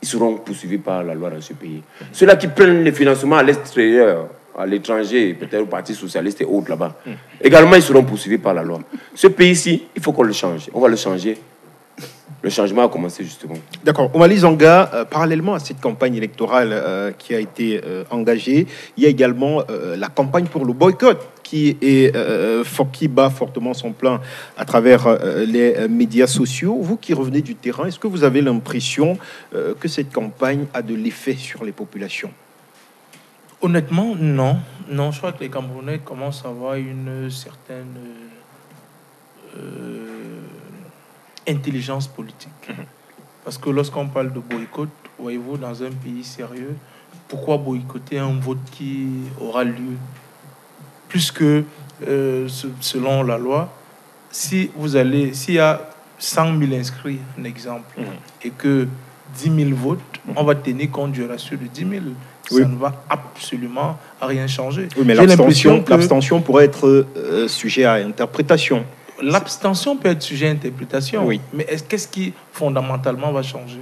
ils seront poursuivis par la loi dans ce pays. Ceux-là qui prennent les financements à l'extérieur, à l'étranger, peut-être au Parti socialiste et autres là-bas, également ils seront poursuivis par la loi. Ce pays-ci, il faut qu'on le change. On va le changer. Le changement a commencé justement. D'accord. Omali Zanga, parallèlement à cette campagne électorale qui a été engagée, il y a également la campagne pour le boycott qui bat fortement son plein à travers les médias sociaux. Vous qui revenez du terrain, est-ce que vous avez l'impression que cette campagne a de l'effet sur les populations? Honnêtement, non. Non, je crois que les Camerounais commencent à avoir une certaine intelligence politique. Parce que lorsqu'on parle de boycott, voyez-vous, dans un pays sérieux, pourquoi boycotter un vote qui aura lieu? Plus que, selon la loi, s'il y a 100 000 inscrits, un exemple, et que 10 000 votes, on va tenir compte du ratio de 10 000. Ça ne va absolument rien changer. Oui, mais l'abstention pourrait être sujet à interprétation. L'abstention peut être sujet à interprétation, oui. Mais qu'est-ce qui, fondamentalement, va changer?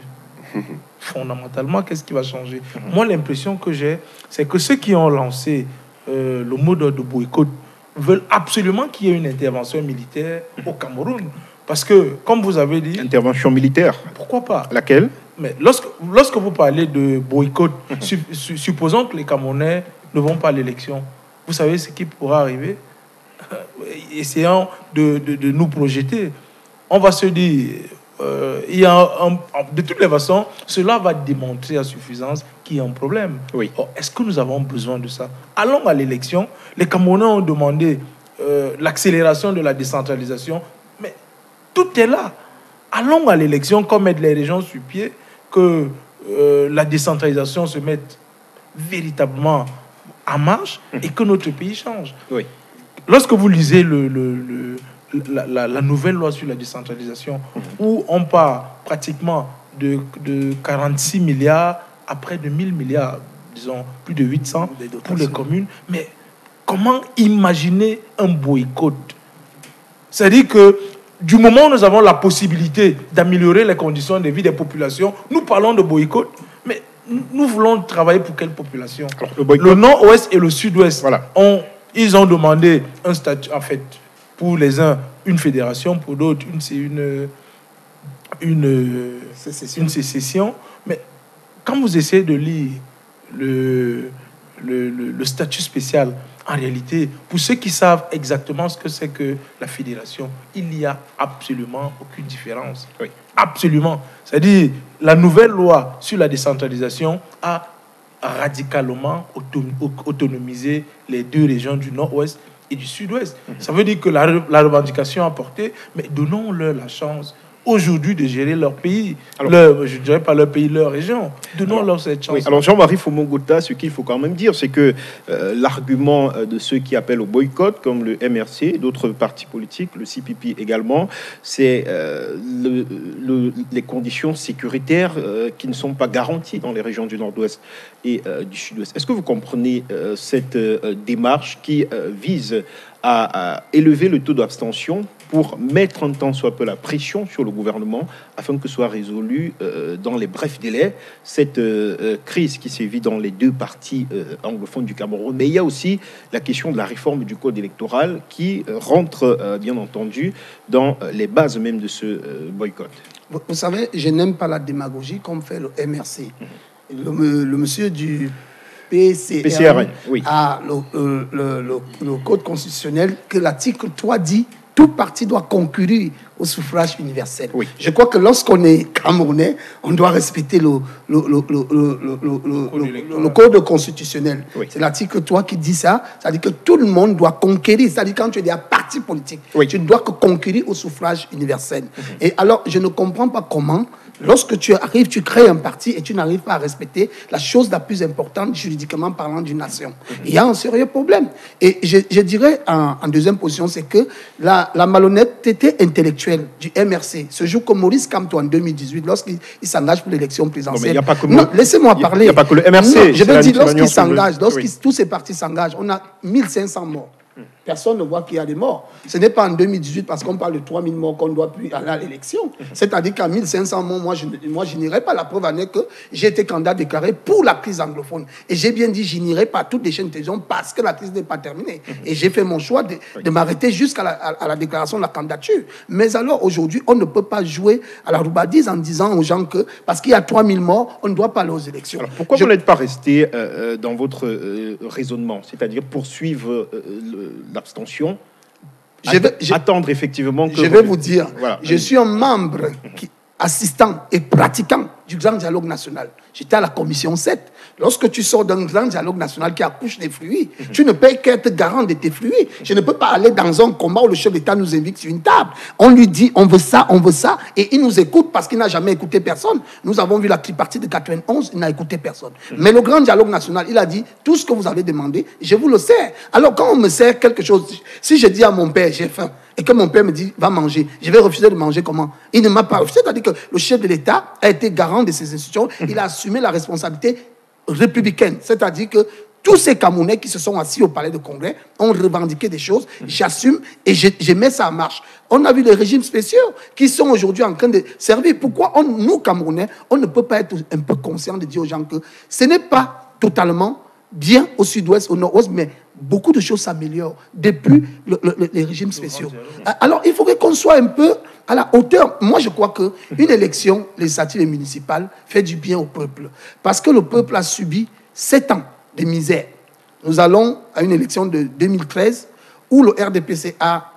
Fondamentalement, qu'est-ce qui va changer? Moi, l'impression que j'ai, c'est que ceux qui ont lancé le mot de boycott veulent absolument qu'il y ait une intervention militaire au Cameroun. Parce que, comme vous avez dit... Intervention militaire? Pourquoi pas? Laquelle? Mais lorsque vous parlez de boycott, supposons que les Camerounais ne vont pas à l'élection, vous savez ce qui pourra arriver? Essayons de nous projeter. On va se dire, de toutes les façons, cela va démontrer à suffisance qu'il y a un problème. Oui. Est-ce que nous avons besoin de ça? Allons à l'élection. Les Camerounais ont demandé l'accélération de la décentralisation, mais tout est là. Allons à l'élection, comme mettre les régions sur pied, que la décentralisation se mette véritablement en marche et que notre pays change. Oui. Lorsque vous lisez la nouvelle loi sur la décentralisation, où on part pratiquement de 46 milliards à près de 1000 milliards, disons plus de 800 pour les communes. Mais comment imaginer un boycott? C'est-à-dire que du moment où nous avons la possibilité d'améliorer les conditions de vie des populations, nous parlons de boycott, mais nous voulons travailler pour quelle population? Le nord-ouest et le sud-ouest, ils ont demandé un statut, en fait, pour les uns, une fédération, pour d'autres, une sécession. Mais quand vous essayez de lire le statut spécial, en réalité, pour ceux qui savent exactement ce que c'est que la fédération, il n'y a absolument aucune différence. Oui. Absolument. C'est-à-dire, la nouvelle loi sur la décentralisation a radicalement autonomisé les deux régions du nord-ouest et du sud-ouest. Ça veut dire que la revendication a porté, mais donnons-leur la chance aujourd'hui de gérer leur pays. Alors, je ne dirais pas leur pays, leur région. Donnons-leur cette chance. Oui, alors Jean-Marie Fomongota, ce qu'il faut quand même dire, c'est que l'argument de ceux qui appellent au boycott, comme le MRC, d'autres partis politiques, le CPP également, c'est les conditions sécuritaires qui ne sont pas garanties dans les régions du Nord-Ouest et du Sud-Ouest. Est-ce que vous comprenez cette démarche qui vise à élever le taux d'abstention pour mettre un tant soit peu la pression sur le gouvernement afin que soit résolue dans les brefs délais cette crise qui sévit dans les deux parties anglophones du Cameroun. Mais il y a aussi la question de la réforme du code électoral qui rentre bien entendu dans les bases même de ce boycott. Vous savez, je n'aime pas la démagogie comme fait le MRC. Le monsieur du PCRN oui. a le code constitutionnel que l'article 3 dit tout parti doit concourir au suffrage universel. Oui. Je crois que lorsqu'on est Camerounais, on doit respecter le code constitutionnel. Oui. C'est l'article 3 qui dit ça. C'est-à-dire que tout le monde doit conquérir. C'est-à-dire quand tu es un parti politique, tu ne dois que concourir au suffrage universel. Et alors, je ne comprends pas comment, lorsque tu arrives, tu crées un parti et tu n'arrives pas à respecter la chose la plus importante, juridiquement parlant, d'une nation. Il y a un sérieux problème. Et je dirais, en deuxième position, c'est que la malhonnêteté intellectuelle du MRC se joue comme Maurice Kamto en 2018, lorsqu'il s'engage pour l'élection présidentielle. Non, laissez-moi parler. Il n'y a pas que le MRC. Non, je veux dire, lorsqu'il s'engage, tous ces partis s'engagent, on a 1500 morts. Personne ne voit qu'il y a des morts. Ce n'est pas en 2018 parce qu'on parle de 3000 morts qu'on ne doit plus aller à l'élection. C'est-à-dire qu'à 1500 morts, moi, je n'irai pas. La preuve en est que j'ai été candidat déclaré pour la crise anglophone. Et j'ai bien dit, je n'irai pas à toutes les chaînes de télévision parce que la crise n'est pas terminée. Et j'ai fait mon choix de m'arrêter jusqu'à la déclaration de la candidature. Mais alors, aujourd'hui, on ne peut pas jouer à la roubardise en disant aux gens que parce qu'il y a 3000 morts, on ne doit pas aller aux élections. Alors, pourquoi vous n'êtes pas resté dans votre raisonnement, c'est-à-dire poursuivre l'abstention, attendre effectivement que... Je vais vous dire, je suis un membre assistant et pratiquant du grand dialogue national. J'étais à la commission 7. Lorsque tu sors d'un grand dialogue national qui accouche des fruits, tu ne peux qu'être garant de tes fruits. Je ne peux pas aller dans un combat où le chef d'État nous invite sur une table. On lui dit, on veut ça, et il nous écoute parce qu'il n'a jamais écouté personne. Nous avons vu la tripartite de 91, il n'a écouté personne. Mais le grand dialogue national, il a dit, tout ce que vous avez demandé, je vous le sers. Alors quand on me sert quelque chose, si je dis à mon père, j'ai faim, et que mon père me dit, va manger, je vais refuser de manger comment? Il ne m'a pas refusé. C'est-à-dire que le chef de l'État a été garant de ces institutions, il a assumé la responsabilité républicaine. C'est-à-dire que tous ces Camerounais qui se sont assis au palais de congrès ont revendiqué des choses, j'assume et je mets ça en marche. On a vu les régimes spéciaux qui sont aujourd'hui en train de servir. Pourquoi nous, Camerounais, on ne peut pas être un peu conscient de dire aux gens que ce n'est pas totalement bien au sud-ouest, au nord-ouest, mais beaucoup de choses s'améliorent depuis les régimes spéciaux. Alors, il faudrait qu'on soit un peu à la hauteur. Moi, je crois qu'une élection législative et municipale fait du bien au peuple. Parce que le peuple a subi 7 ans de misère. Nous allons à une élection de 2013 où le RDPC a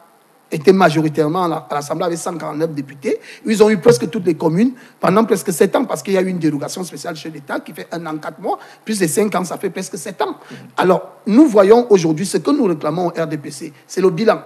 était majoritairement à l'Assemblée avec 149 députés. Ils ont eu presque toutes les communes pendant presque 7 ans parce qu'il y a eu une dérogation spéciale chez l'État qui fait 1 an 4 mois, plus de 5 ans, ça fait presque 7 ans. Alors, nous voyons aujourd'hui ce que nous réclamons au RDPC, c'est le bilan.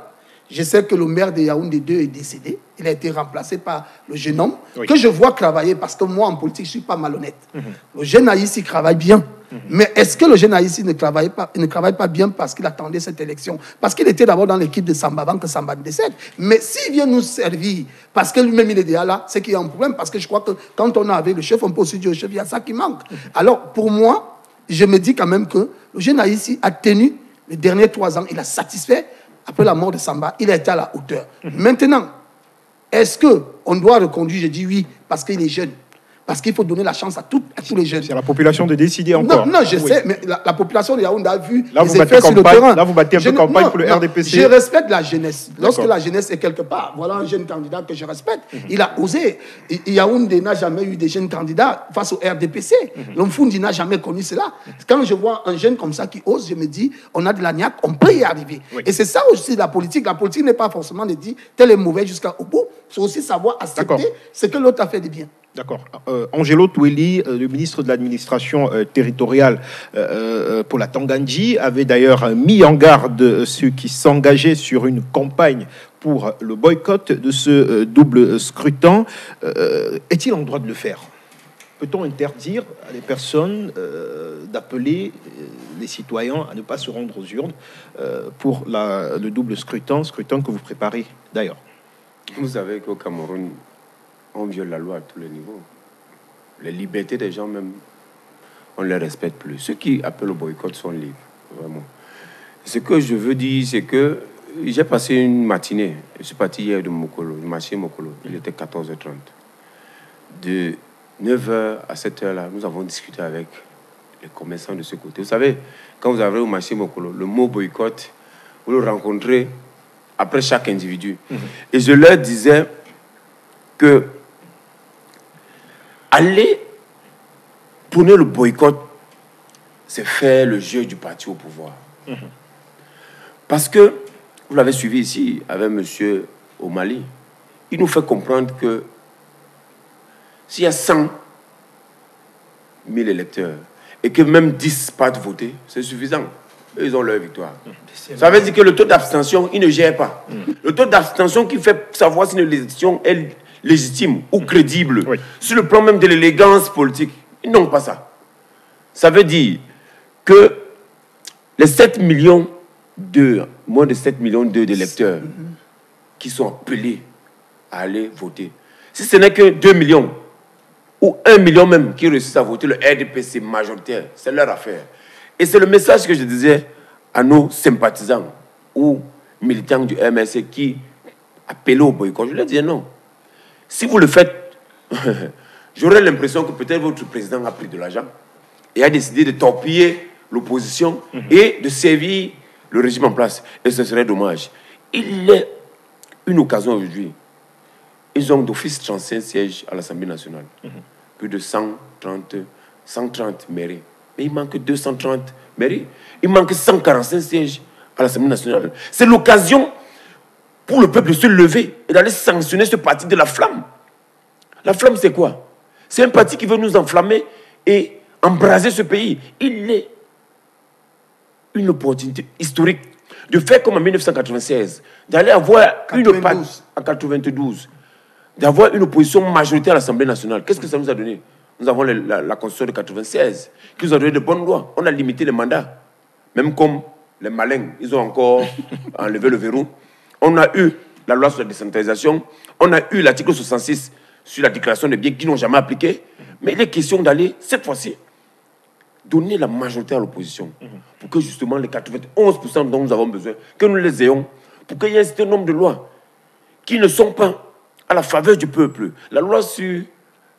Je sais que le maire de Yaoundé 2 est décédé. Il a été remplacé par le jeune homme que je vois travailler, parce que moi, en politique, je ne suis pas malhonnête. Le jeune Aïssi travaille bien. Mais est-ce que le jeune Aïssi ne travaille pas bien parce qu'il attendait cette élection? Parce qu'il était d'abord dans l'équipe de Samba avant que Samba décède. Mais s'il vient nous servir, parce que lui-même, il est déjà là, c'est qu'il y a un problème. Parce que je crois que quand on est avec le chef, on peut aussi dire au chef, il y a ça qui manque. Alors, pour moi, je me dis quand même que le jeune Aïssi a tenu les derniers 3 ans, il a satisfait. Après la mort de Samba, il a été à la hauteur. Maintenant, est-ce qu'on doit reconduire? Je dis oui, parce qu'il est jeune. Parce qu'il faut donner la chance à tous les jeunes. C'est à la population de décider encore. Non, je sais, mais la population de Yaoundé a vu là, les effets sur le terrain. Là, vous battez un peu campagne pour le RDPC. Je respecte la jeunesse. Lorsque la jeunesse est quelque part, voilà un jeune candidat que je respecte. Il a osé. Yaoundé n'a jamais eu des jeunes candidats face au RDPC. L'Omfundi n'a jamais connu cela. Quand je vois un jeune comme ça qui ose, je me dis, on a de la niaque, on peut y arriver. Et c'est ça aussi la politique. La politique n'est pas forcément de dire, tel est mauvais jusqu'au bout. C'est aussi savoir accepter ce que l'autre a fait de bien. D'accord. Angelo Toueli, le ministre de l'administration territoriale pour la Tangandji, avait d'ailleurs mis en garde ceux qui s'engageaient sur une campagne pour le boycott de ce double scrutin. Est-il en droit de le faire? Peut-on interdire à des personnes d'appeler les citoyens à ne pas se rendre aux urnes pour le double scrutin que vous préparez d'ailleurs? Vous savez qu'au Cameroun, on viole la loi à tous les niveaux. Les libertés des gens même, on ne les respecte plus. Ceux qui appellent au boycott sont libres, vraiment. Ce que je veux dire, c'est que j'ai passé une matinée. Je suis parti hier de Mokolo, du marché Mokolo. Il était 14h30. De 9h à 7h, là, nous avons discuté avec les commerçants de ce côté. Vous savez, quand vous arrivez au marché Mokolo, le mot boycott, vous le rencontrez après chaque individu. Et je leur disais que aller prôner le boycott, c'est faire le jeu du parti au pouvoir. Parce que, vous l'avez suivi ici avec monsieur au Mali, il nous fait comprendre que s'il y a 100 000 électeurs et que même 10 partent voter, c'est suffisant. Ils ont leur victoire. Ça veut dire que le taux d'abstention, il ne gère pas. Le taux d'abstention qui fait savoir si une élection est légitime ou crédible, sur le plan même de l'élégance politique, ils n'ont pas ça. Ça veut dire que les 7 millions moins de 7 millions d'électeurs qui sont appelés à aller voter, si ce n'est que 2 millions ou 1 million même qui réussissent à voter le RDPC majoritaire, c'est leur affaire. Et c'est le message que je disais à nos sympathisants ou militants du MSC qui appelaient au boycott. Je leur disais non. Si vous le faites, j'aurais l'impression que peut-être votre président a pris de l'argent et a décidé de torpiller l'opposition et de servir le régime en place. Et ce serait dommage. Il est une occasion aujourd'hui. Ils ont d'office 35 sièges à l'Assemblée nationale. Plus de 130 mairies. Mais il manque 230 mairies. Il manque 145 sièges à l'Assemblée nationale. C'est l'occasion pour le peuple de se lever et d'aller sanctionner ce parti de la flamme. La flamme, c'est quoi? C'est un parti qui veut nous enflammer et embraser ce pays. Il est une opportunité historique de faire comme en 1996, d'aller avoir une partie en 92, d'avoir une opposition majoritaire à l'Assemblée nationale. Qu'est-ce que ça nous a donné? Nous avons la Constitution de 96, qui nous a donné de bonnes lois. On a limité les mandats. Même comme les malins, ils ont encore enlevé le verrou. On a eu la loi sur la décentralisation. On a eu l'article 66 sur la déclaration des biens qui n'ont jamais appliqué. Mais il est question d'aller, cette fois-ci, donner la majorité à l'opposition. Pour que justement les 91% dont nous avons besoin, que nous les ayons, pour qu'il y ait un certain nombre de lois qui ne sont pas à la faveur du peuple. La loi sur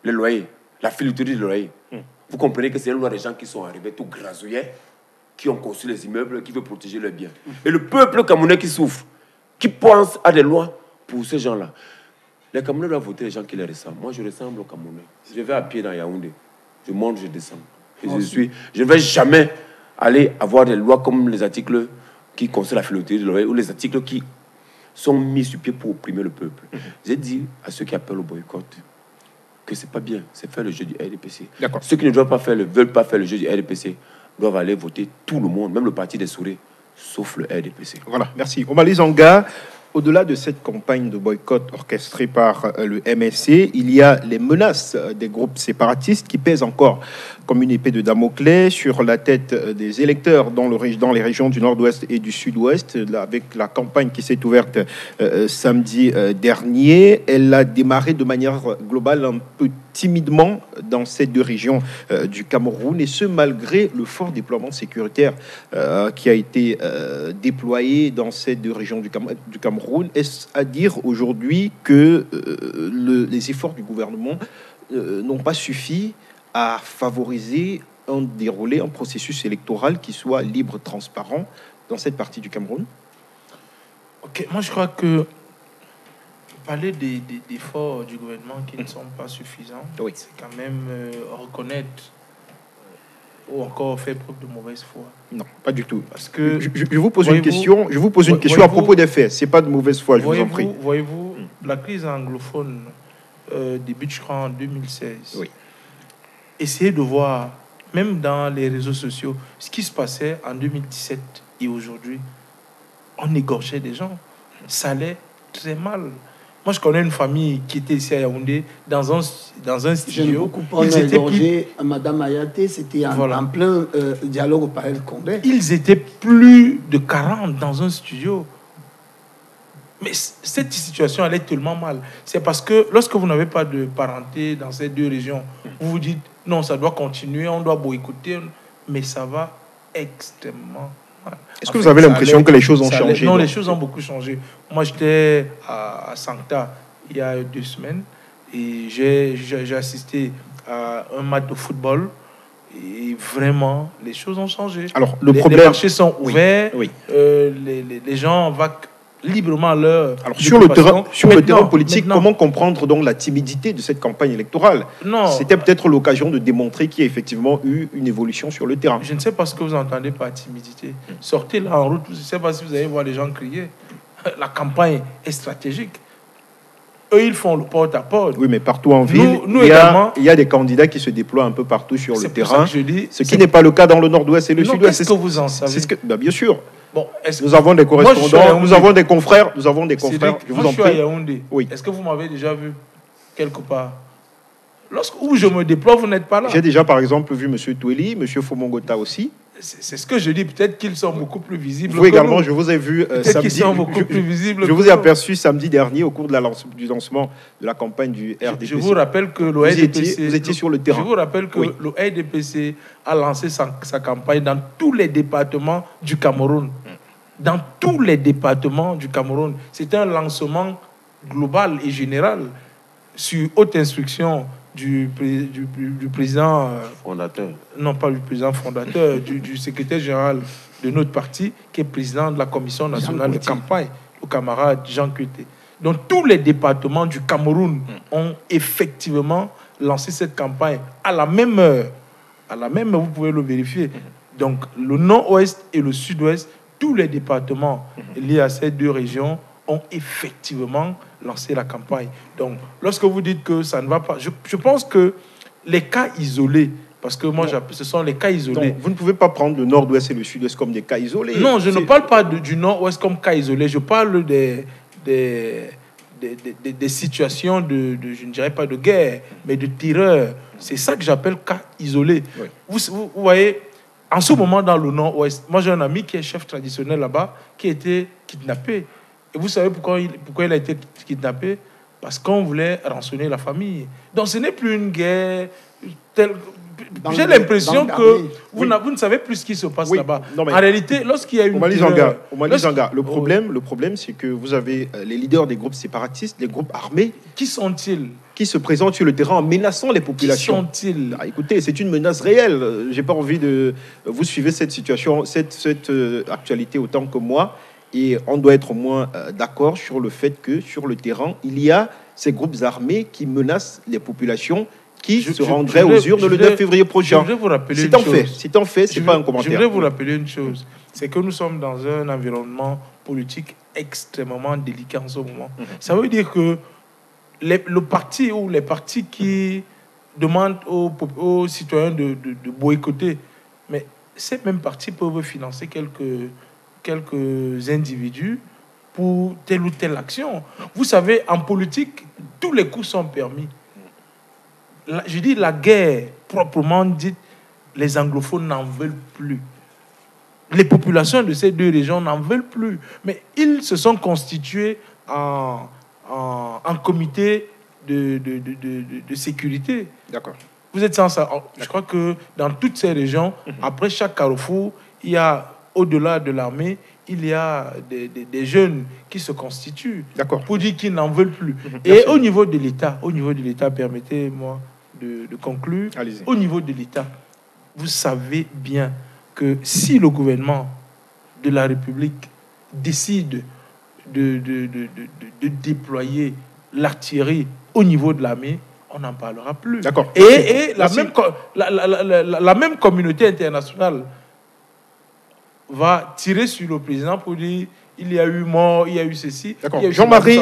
les loyers, la filouterie de loyer. Vous comprenez que c'est une loi des gens qui sont arrivés tout grasouillés, qui ont construit les immeubles, qui veulent protéger leurs biens. Et le peuple camerounais qui souffre, qui pense à des lois pour ces gens-là. Les Camerounais doivent voter les gens qui les ressemblent. Moi, je ressemble aux Camerounais. Je vais à pied dans Yaoundé. Je monte, je descends. Et je ne vais jamais aller avoir des lois comme les articles qui concernent la filouterie de loyer ou les articles qui sont mis sur pied pour opprimer le peuple. J'ai dit à ceux qui appellent au boycott que c'est pas bien, c'est faire le jeu du RDPC. Ceux qui ne veulent pas faire le jeu du RDPC doivent aller voter tout le monde, même le parti des souris, sauf le RDPC. Voilà, merci. Omali Zanga, Au-delà de cette campagne de boycott orchestrée par le MSC, il y a les menaces des groupes séparatistes qui pèsent encore comme une épée de Damoclès sur la tête des électeurs dans les régions du nord-ouest et du sud-ouest, avec la campagne qui s'est ouverte samedi dernier. Elle a démarré de manière globale un peu timidement dans ces deux régions du Cameroun, et ce malgré le fort déploiement sécuritaire qui a été déployé dans ces deux régions du Cameroun. Est-ce à dire aujourd'hui que les efforts du gouvernement n'ont pas suffi à favoriser un processus électoral qui soit libre, transparent dans cette partie du Cameroun? Ok, moi je crois que parler des efforts du gouvernement qui ne sont pas suffisants, oui, c'est quand même reconnaître ou encore faire preuve de mauvaise foi. Non, pas du tout. Parce que je vous pose une question. Je vous pose une question à propos des faits. C'est pas de mauvaise foi, je vous en prie. Voyez-vous, la crise anglophone débute, je crois, en 2016. Oui. Essayez de voir, même dans les réseaux sociaux, ce qui se passait en 2017 et aujourd'hui. On égorgeait des gens. Ça allait très mal. Moi, je connais une famille qui était ici à Yaoundé, dans un studio. J'aime beaucoup prendre égorgé à Madame Ayaté. C'était en plein dialogue au Palais de Congrès. Ils étaient plus de 40 dans un studio. Mais cette situation allait tellement mal. C'est parce que lorsque vous n'avez pas de parenté dans ces deux régions, vous vous dites, non, ça doit continuer, on doit boycotter, mais ça va extrêmement mal. Est-ce que vous avez l'impression que les choses ont changé? Non, les choses ont beaucoup changé. Moi, j'étais à Sancta il y a 2 semaines et j'ai assisté à un match de football et vraiment, les choses ont changé. Alors, les marchés sont ouverts, oui. Les gens vaquent librement leur... Alors, sur le terrain politique, comment comprendre donc la timidité de cette campagne électorale? C'était peut-être l'occasion de démontrer qu'il y a effectivement eu une évolution sur le terrain. Je ne sais pas ce que vous entendez par timidité. Sortez là en route, je ne sais pas si vous allez voir les gens crier. La campagne est stratégique. Eux, ils font le porte-à-porte. Oui, mais partout en ville, il y a des candidats qui se déploient un peu partout sur le terrain. Ce qui n'est pas le cas dans le nord-ouest et le sud-ouest. Qu'est-ce que vous en savez? Bien sûr. Bon, nous avons des correspondants, nous avons des confrères. Je vous en prie. À Yaoundé. Oui. Est-ce que vous m'avez déjà vu quelque part? Où je me déploie, vous n'êtes pas là. J'ai déjà, par exemple, vu M. Toueli, M. Fomongota aussi. C'est ce que je dis. Peut-être qu'ils sont beaucoup plus visibles. Vous également, nous. Je vous ai vu samedi. Qu'ils sont beaucoup plus visibles. Je vous ai aperçu samedi dernier au cours du lancement de la campagne du RDPC. Je vous rappelle que le RDPC... Vous étiez sur le terrain. Je vous rappelle que le RDPC a lancé sa campagne dans tous les départements du Cameroun. Dans tous les départements du Cameroun. C'était un lancement global et général sur haute instruction du président fondateur. Non, pas du président fondateur, du secrétaire général de notre parti, qui est président de la commission nationale de campagne, le camarade Jean Cuté. Donc tous les départements du Cameroun ont effectivement lancé cette campagne à la même heure. À la même heure, vous pouvez le vérifier. Donc le nord-ouest et le sud-ouest, tous les départements liés à ces deux régions ont effectivement lancé la campagne. Donc, lorsque vous dites que ça ne va pas, je pense que les cas isolés, parce que moi, ce sont les cas isolés. Donc, vous ne pouvez pas prendre le nord-ouest et le sud-ouest comme des cas isolés. Non, je ne parle pas du nord-ouest comme cas isolés. Je parle des situations je ne dirais pas de guerre, mais de terreur. C'est ça que j'appelle cas isolés. Oui. Vous voyez, en ce moment, dans le nord-ouest, moi, j'ai un ami qui est chef traditionnel là-bas, qui a été kidnappé. Et vous savez pourquoi il a été kidnappé? Parce qu'on voulait rançonner la famille. Donc ce n'est plus une guerre telle... J'ai l'impression que vous ne savez plus ce qui se passe là-bas. En réalité, lorsqu'il y a une... Le problème, c'est que vous avez les leaders des groupes séparatistes, les groupes armés. Qui sont-ils? Qui se présentent sur le terrain en menaçant les populations. Qui sont-ils? Écoutez, c'est une menace réelle. J'ai pas envie de... Vous suivez cette situation, cette actualité autant que moi. Et on doit être au moins d'accord sur le fait que, sur le terrain, il y a ces groupes armés qui menacent les populations qui se rendraient aux urnes le 9 février prochain. C'est un fait, c'est pas un commentaire. Je voudrais vous rappeler une chose, c'est que nous sommes dans un environnement politique extrêmement délicat en ce moment. Ça veut dire que le parti ou les partis qui demandent aux citoyens de boycotter, mais ces mêmes partis peuvent financer quelques individus pour telle ou telle action. Vous savez, en politique, tous les coups sont permis. Je dis la guerre, proprement dite, les anglophones n'en veulent plus. Les populations de ces deux régions n'en veulent plus. Mais ils se sont constitués en comité de sécurité. D'accord. Vous êtes sans ça. Je crois que dans toutes ces régions, après chaque carrefour, il y a, au-delà de l'armée, il y a des jeunes qui se constituent pour dire qu'ils n'en veulent plus. Et au niveau de l'État, permettez-moi de conclure. Allez-y. Au niveau de l'État, vous savez bien que si le gouvernement de la République décide de déployer l'artillerie au niveau de l'armée, on n'en parlera plus. D'accord. Et la même communauté internationale va tirer sur le président pour dire il y a eu mort, il y a eu ceci. D'accord. Jean-Marie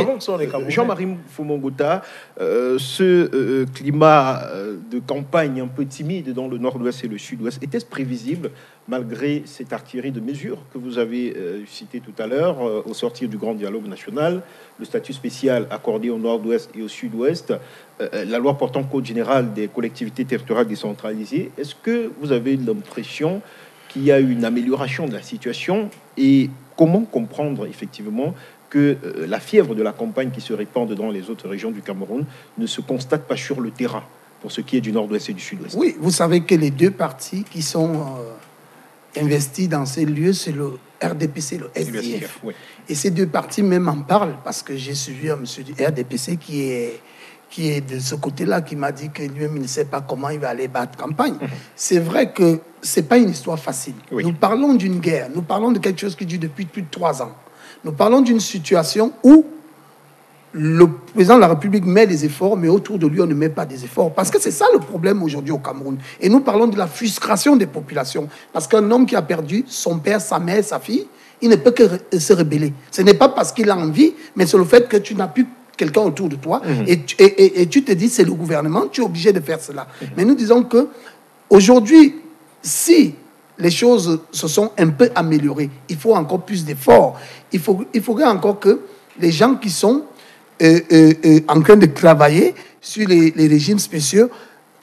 Fumongota, ce climat de campagne un peu timide dans le nord-ouest et le sud-ouest, était-ce prévisible malgré cette artillerie de mesures que vous avez citées tout à l'heure au sortir du grand dialogue national, le statut spécial accordé au nord-ouest et au sud-ouest, la loi portant code général des collectivités territoriales décentralisées? Est-ce que vous avez l'impression qu'il y a une amélioration de la situation et comment comprendre effectivement que la fièvre de la campagne qui se répand dans les autres régions du Cameroun ne se constate pas sur le terrain pour ce qui est du nord-ouest et du sud-ouest? Oui, vous savez que les deux partis qui sont investis dans ces lieux, c'est le RDPC et le SDF. Oui. Et ces deux partis même en parlent parce que j'ai suivi un monsieur du RDPC qui est de ce côté-là, qui m'a dit que lui-même, il ne sait pas comment il va aller battre campagne. C'est vrai que ce n'est pas une histoire facile. Oui. Nous parlons d'une guerre, nous parlons de quelque chose qui dure depuis plus de 3 ans. Nous parlons d'une situation où le président de la République met des efforts, mais autour de lui, on ne met pas des efforts. Parce que c'est ça le problème aujourd'hui au Cameroun. Et nous parlons de la frustration des populations. Parce qu'un homme qui a perdu son père, sa mère, sa fille, il ne peut que se rebeller. Ce n'est pas parce qu'il a envie, mais c'est le fait que tu n'as plus quelqu'un autour de toi, et tu te dis, c'est le gouvernement, tu es obligé de faire cela. Mais nous disons que aujourd'hui, si les choses se sont un peu améliorées, il faut encore plus d'efforts. Il faudrait encore que les gens qui sont en train de travailler sur les régimes spéciaux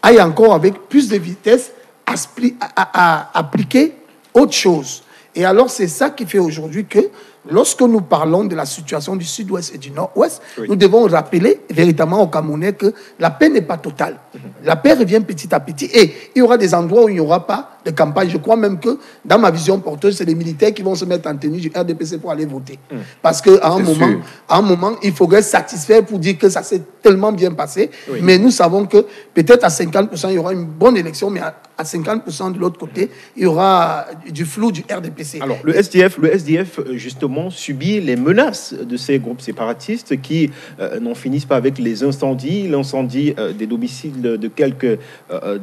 aillent encore avec plus de vitesse à appliquer autre chose. Et alors, c'est ça qui fait aujourd'hui que lorsque nous parlons de la situation du sud-ouest et du nord-ouest, nous devons rappeler véritablement aux Camerounais que la paix n'est pas totale. La paix revient petit à petit. Et il y aura des endroits où il n'y aura pas de campagne. Je crois même que, dans ma vision porteuse, c'est les militaires qui vont se mettre en tenue du RDPC pour aller voter. Parce qu'à un moment, il faudrait satisfaire pour dire que ça s'est tellement bien passé. Mais nous savons que peut-être à 50%, il y aura une bonne élection, mais à 50% de l'autre côté, il y aura du flou du RDPC. Alors, le SDF justement, subit les menaces de ces groupes séparatistes qui n'en finissent pas avec les incendies, l'incendie des domiciles de quelques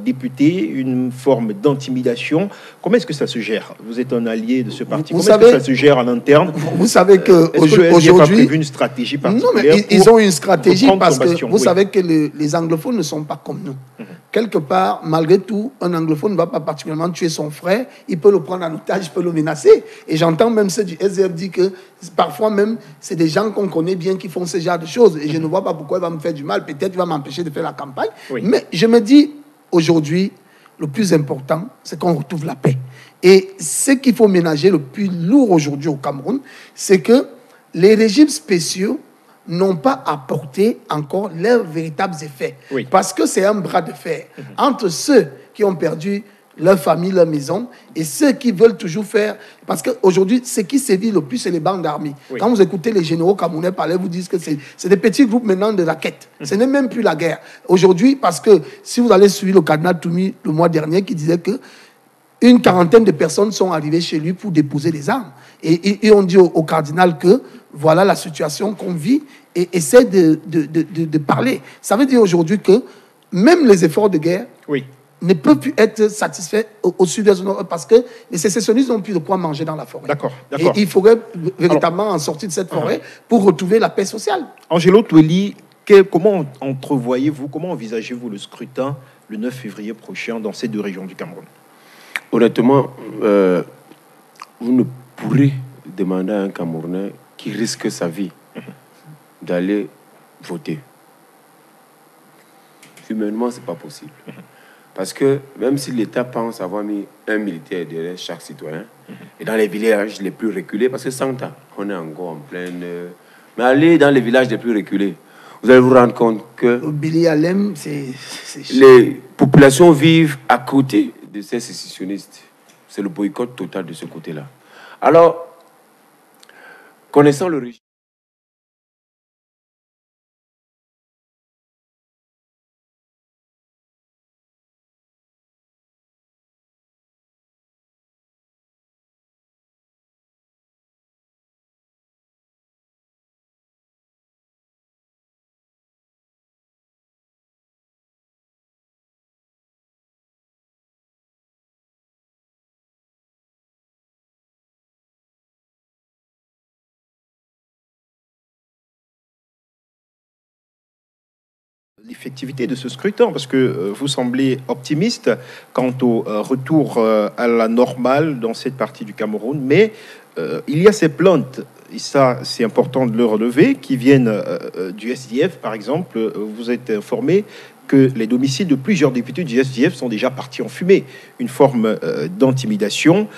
députés, une forme d'intimidation. Comment est-ce que ça se gère? Vous êtes un allié de ce parti. Comment est-ce que ça se gère en interne? Vous savez qu'aujourd'hui... Est-ce que le SDF a prévu une stratégie particulière? Non, mais ils ont une stratégie parce que vous savez que les anglophones ne sont pas comme nous. Quelque part, malgré tout, un anglophone ne va pas particulièrement tuer son frère. Il peut le prendre en otage, il peut le menacer. Et j'entends même ceux du SDF dire que parfois même, c'est des gens qu'on connaît bien qui font ce genre de choses. Et je ne vois pas pourquoi il va me faire du mal. Peut-être il va m'empêcher de faire la campagne. Mais je me dis, aujourd'hui, le plus important, c'est qu'on retrouve la paix. Et ce qu'il faut ménager le plus lourd aujourd'hui au Cameroun, c'est que les régimes spéciaux n'ont pas apporté encore leurs véritables effets. Parce que c'est un bras de fer entre ceux qui ont perdu leur famille, leur maison, et ceux qui veulent toujours faire... Parce qu'aujourd'hui, ce qui sévit le plus, c'est les bandes d'armée. Quand vous écoutez les généraux camerounais parler, vous disent que c'est des petits groupes maintenant de raquettes. Ce n'est même plus la guerre. Aujourd'hui, parce que si vous allez suivre le cardinal Toumi le mois dernier, qui disait que une quarantaine de personnes sont arrivées chez lui pour déposer les armes. Et on dit au cardinal que voilà la situation qu'on vit et essaie de parler. Ça veut dire aujourd'hui que même les efforts de guerre ne peuvent plus être satisfaits au sud-est parce que les sécessionnistes n'ont plus de quoi manger dans la forêt. D'accord. Et il faudrait véritablement en sortir de cette forêt pour retrouver la paix sociale. Angelo Toueli, comment entrevoyez-vous, comment envisagez-vous le scrutin le 9 février prochain dans ces deux régions du Cameroun? Honnêtement, vous ne pourrez demander à un Camerounais qui risque sa vie d'aller voter. Humainement, ce n'est pas possible. Parce que même si l'État pense avoir mis un militaire derrière chaque citoyen, et dans les villages les plus reculés, parce que Santa, on est encore en pleine... mais allez dans les villages les plus reculés, vous allez vous rendre compte que les populations vivent à côté de ces sécessionnistes. C'est le boycott total de ce côté-là. Alors, connaissant le régime, l'effectivité de ce scrutin, parce que vous semblez optimiste quant au retour à la normale dans cette partie du Cameroun, mais il y a ces plaintes, et ça c'est important de le relever, qui viennent du SDF par exemple. Vous êtes informé que les domiciles de plusieurs députés du SDF sont déjà partis en fumée, une forme d'intimidation.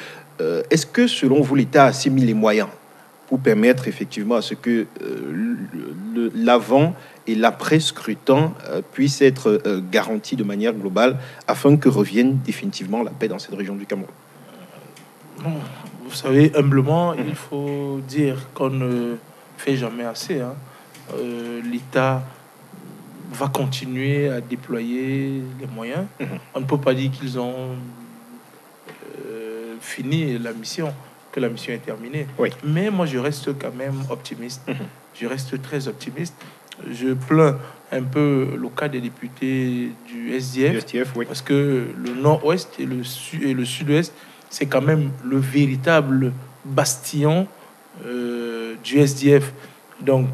Est-ce que selon vous l'État a mis les moyens pour permettre effectivement à ce que l'avant et l'après-scrutin puissent être garantis de manière globale afin que revienne définitivement la paix dans cette région du Cameroun? Vous savez, humblement, il faut dire qu'on ne fait jamais assez. L'État va continuer à déployer les moyens. On ne peut pas dire qu'ils ont fini la mission, que la mission est terminée. Oui. Mais moi, je reste quand même optimiste. Je reste très optimiste. Je plains un peu le cas des députés du SDF, oui. parce que le nord-ouest et le sud-ouest, c'est quand même le véritable bastion du SDF. Donc,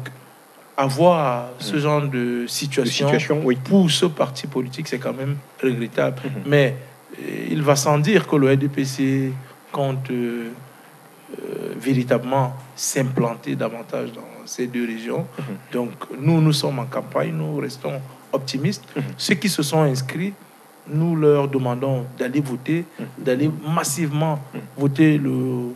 avoir ce genre de situation oui, pour ce parti politique, c'est quand même regrettable. Mais il va sans dire que le RDPC compte véritablement s'implanter davantage dans ces deux régions. Donc, nous sommes en campagne, nous restons optimistes. Ceux qui se sont inscrits, nous leur demandons d'aller voter, d'aller massivement voter le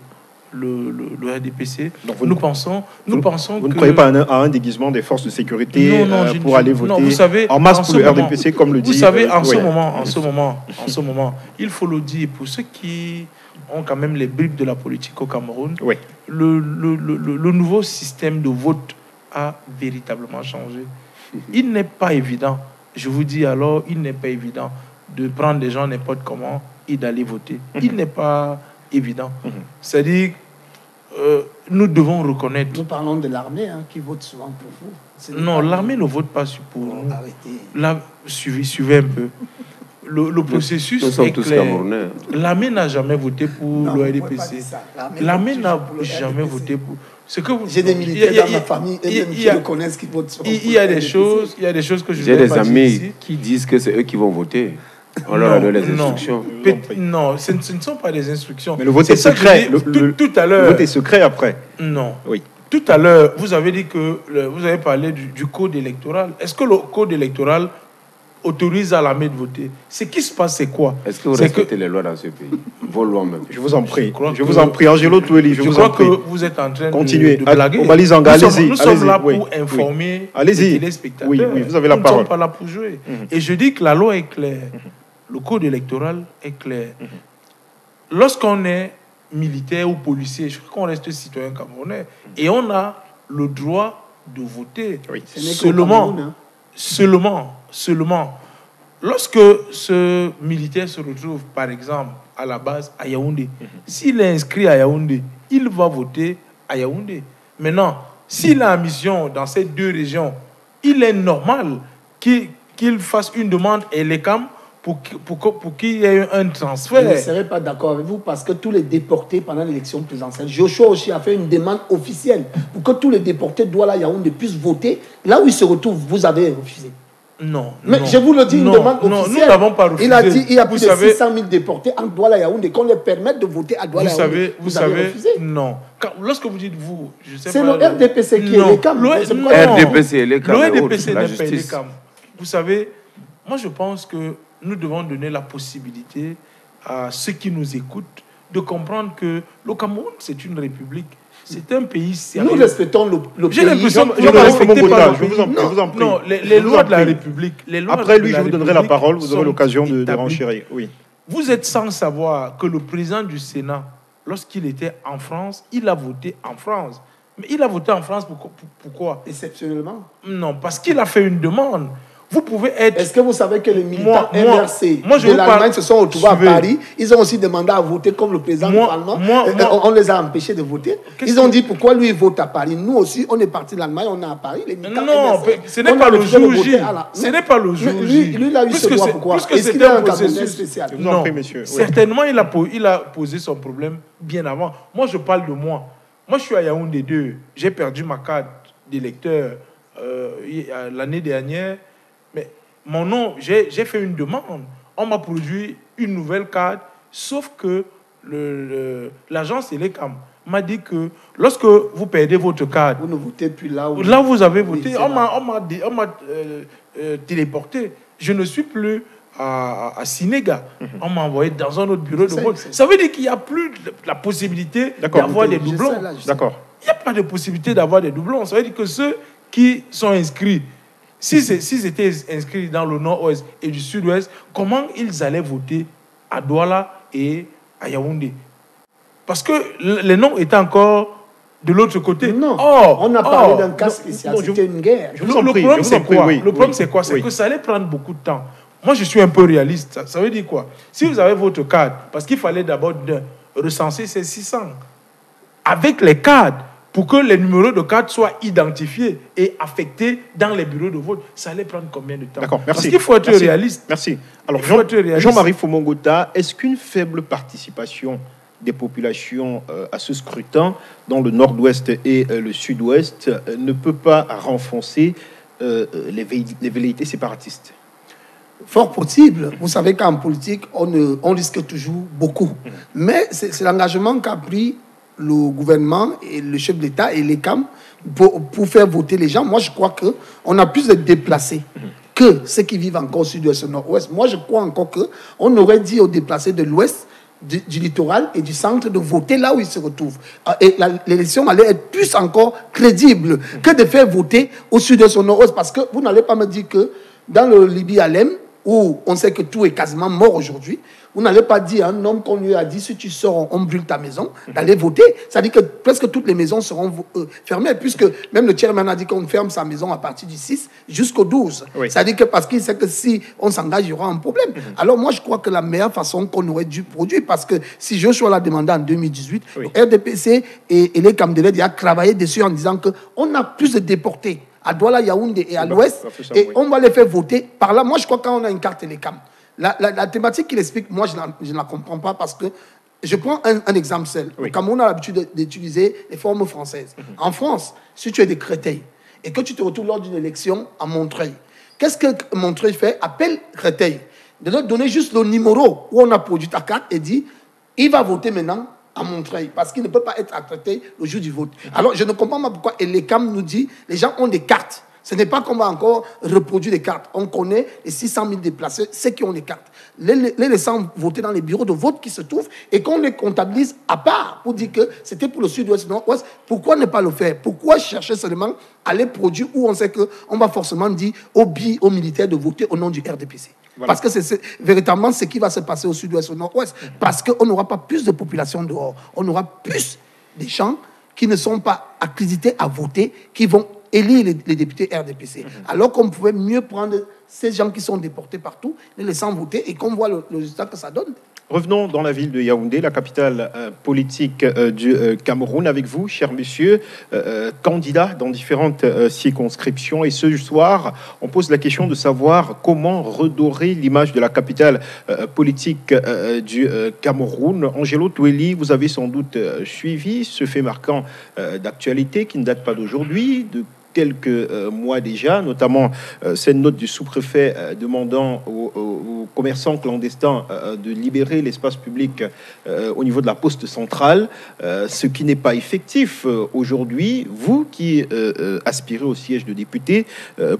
RDPC. Donc nous pensons vous que... ne croyez pas à un déguisement des forces de sécurité pour aller voter vous savez, en masse pour le RDPC, comme le dit... Vous savez, en ce moment, il faut le dire, pour ceux qui ont quand même les bribes de la politique au Cameroun, le nouveau système de vote a véritablement changé. Il n'est pas évident, je vous dis alors, il n'est pas évident de prendre des gens n'importe comment et d'aller voter. Il n'est pas évident. C'est-à-dire, nous devons reconnaître... Nous parlons de l'armée qui vote souvent pour vous. Non, l'armée ne vote pas pour nous. Là, suivez un peu. Le processus est clair. L'armée n'a jamais voté pour le RDPC. L'armée n'a jamais voté pour... J'ai des militaires dans ma famille et qui reconnaissent qu'ils votent sur il y a des choses que je J'ai des amis qui disent que c'est eux qui vont voter. On leur a donné les instructions. Non, ce ne sont pas des instructions. Mais le vote est secret. Tout à l'heure. Le vote est secret après. Non. Oui. Tout à l'heure, vous avez dit que vous avez parlé du code électoral. Est-ce que le code électoral autorise à l'armée de voter? Ce qui se passe, c'est quoi? Est-ce que vous respectez les lois dans ce pays? Vos lois même. Je vous en prie. Je vous en prie. Angelo Toueli, je vous en prie. Je crois que vous êtes en train de blaguer. Nous sommes là pour informer les téléspectateurs. Oui, vous avez la parole. Nous ne sommes pas là pour jouer. Et je dis que la loi est claire. Le code électoral est clair. Lorsqu'on est militaire ou policier, je crois qu'on reste citoyen camerounais et on a le droit de voter. Oui. Seulement, lorsque ce militaire se retrouve, par exemple, à la base à Yaoundé, s'il est inscrit à Yaoundé, il va voter à Yaoundé. Maintenant, s'il a une mission dans ces deux régions, il est normal qu'il fasse une demande à l'ECAM pour qu'il y ait un transfert. Je ne serais pas d'accord avec vous parce que tous les déportés pendant l'élection présidentielle, Joshua aussi a fait une demande officielle pour que tous les déportés d'Ouala Yaoundé puissent voter. Là où ils se retrouvent, vous avez refusé. Non. Mais non, je vous le dis, une demande officielle. Non, nous n'avons pas refusé. Il a dit il y a plus de 600 000 déportés en Douala-Yaoundé, qu'on leur permette de voter à Douala-Yaoundé. Vous savez, refusé? Non. Lorsque vous dites vous, je sais pas. C'est le RDPC qui est les CAM. RDPC et les CAM. Le RDPC n'est pas les CAM. Vous savez, moi je pense que nous devons donner la possibilité à ceux qui nous écoutent de comprendre que le Cameroun, c'est une république. C'est un pays sérieux. Nous respectons le pays. J'ai l'impression que je vous en prie. Non, les lois de la République. Après lui, je vous donnerai la parole. Vous aurez l'occasion de renchérir. Oui. Vous êtes sans savoir que le président du Sénat, lorsqu'il était en France, il a voté en France. Mais il a voté en France pourquoi? Exceptionnellement. Non, parce qu'il a fait une demande. Vous pouvez être... Est-ce que vous savez que les militants MRC de l'Allemagne se sont retrouvés à Paris? Ils ont aussi demandé à voter comme le président du Parlement. On les a empêchés de voter. Ils ont dit pourquoi lui il vote à Paris. Nous aussi, on est parti de l'Allemagne, on est à Paris. Les militants MRC, ce n'est pas le jour J. Ce n'est pas le jour J. Lui, il a eu ce droit. Pourquoi? Est-ce qu'il a un cabinet spécial? Non, certainement, il a posé son problème bien avant. Moi, je parle de moi. Moi, je suis à Yaoundé 2. J'ai perdu ma carte d'électeur l'année dernière. Mais mon nom, j'ai fait une demande. On m'a produit une nouvelle carte, sauf que l'agence Elecam m'a dit que lorsque vous perdez votre carte, vous ne votez plus là où vous avez voté. On m'a téléporté. Je ne suis plus à Sinéga. On m'a envoyé dans un autre bureau de vote. Ça veut dire qu'il n'y a plus la possibilité d'avoir des doublons. D'accord. Il n'y a pas de possibilité d'avoir des doublons. Ça veut dire que ceux qui sont inscrits, s'ils étaient inscrits dans le nord-ouest et du sud-ouest, comment ils allaient voter à Douala et à Yaoundé? Parce que les noms étaient encore de l'autre côté. Non, on a parlé d'un cas spécial, c'était une guerre. Le problème, c'est quoi? Le problème, c'est quoi? C'est que ça allait prendre beaucoup de temps. Moi, je suis un peu réaliste. Ça veut dire quoi? Si vous avez votre carte, parce qu'il fallait d'abord recenser ces 600, avec les cartes, pour que les numéros de carte soient identifiés et affectés dans les bureaux de vote, ça allait prendre combien de temps? D'accord, merci. Parce qu'il faut être réaliste. Merci. Alors, Jean-Marie Fomongota, est-ce qu'une faible participation des populations à ce scrutin dans le nord-ouest et le sud-ouest ne peut pas renforcer les velléités séparatistes? Fort possible. Vous savez qu'en politique, on risque toujours beaucoup. Mais c'est l'engagement qu'a pris le gouvernement et le chef de l'État et les CAM pour faire voter les gens. Moi, je crois qu'on a plus de déplacés que ceux qui vivent encore au sud-ouest et au nord-ouest. Moi, je crois encore qu'on aurait dit aux déplacés de l'ouest, du littoral et du centre de voter là où ils se retrouvent. Et l'élection allait être plus encore crédible que de faire voter au sud-ouest et au nord-ouest. Parce que vous n'allez pas me dire que dans le Libye-Alem, où on sait que tout est quasiment mort aujourd'hui, vous n'allez pas dire à un homme qu'on lui a dit, si tu sors, on brûle ta maison, d'aller voter. Ça dit que presque toutes les maisons seront fermées, puisque même le chairman a dit qu'on ferme sa maison à partir du 6 jusqu'au 12. Oui. Ça dit que parce qu'il sait que si on s'engage, il y aura un problème. Alors moi, je crois que la meilleure façon qu'on aurait dû produire, parce que si Joshua l'a demandé en 2018, le RDPC et les CAM devaient déjà travailler dessus en disant qu'on a plus de déportés à Douala, Yaoundé et à l'ouest, et on va les faire voter par là. Moi, je crois qu'on a une carte Télécam. La thématique qu'il explique, moi, je ne la comprends pas parce que je prends un exemple seul. Au Cameroun, on a l'habitude d'utiliser les formes françaises. En France, si tu es de Créteil et que tu te retrouves lors d'une élection à Montreuil, qu'est-ce que Montreuil fait? Appelle Créteil, de leur donner juste le numéro où on a produit ta carte et dit il va voter maintenant à Montreuil, parce qu'il ne peut pas être à Créteil le jour du vote. Alors, je ne comprends pas pourquoi Elecam nous dit les gens ont des cartes. Ce n'est pas qu'on va encore reproduire des cartes. On connaît les 600 000 déplacés, ceux qui ont les cartes. Les laissant voter dans les bureaux de vote qui se trouvent et qu'on les comptabilise à part pour dire que c'était pour le sud-ouest, nord-ouest. Pourquoi ne pas le faire? Pourquoi chercher seulement à les produire où on sait qu'on va forcément dire aux militaires de voter au nom du RDPC? Voilà. Parce que c'est véritablement ce qui va se passer au sud-ouest, au nord-ouest. Parce qu'on n'aura pas plus de population dehors. On aura plus des gens qui ne sont pas accrédités à voter, qui vont élire les députés RDPC. Alors qu'on pouvait mieux prendre ces gens qui sont déportés partout, les laissant voter et qu'on voit le résultat que ça donne. Revenons dans la ville de Yaoundé, la capitale politique du Cameroun, avec vous, cher monsieur, candidat dans différentes circonscriptions. Et ce soir, on pose la question de savoir comment redorer l'image de la capitale politique du Cameroun. Angelo Toueli, vous avez sans doute suivi ce fait marquant d'actualité qui ne date pas d'aujourd'hui, quelques mois déjà, notamment cette note du sous-préfet demandant aux commerçants clandestins de libérer l'espace public au niveau de la poste centrale, ce qui n'est pas effectif aujourd'hui. Vous qui aspirez au siège de député,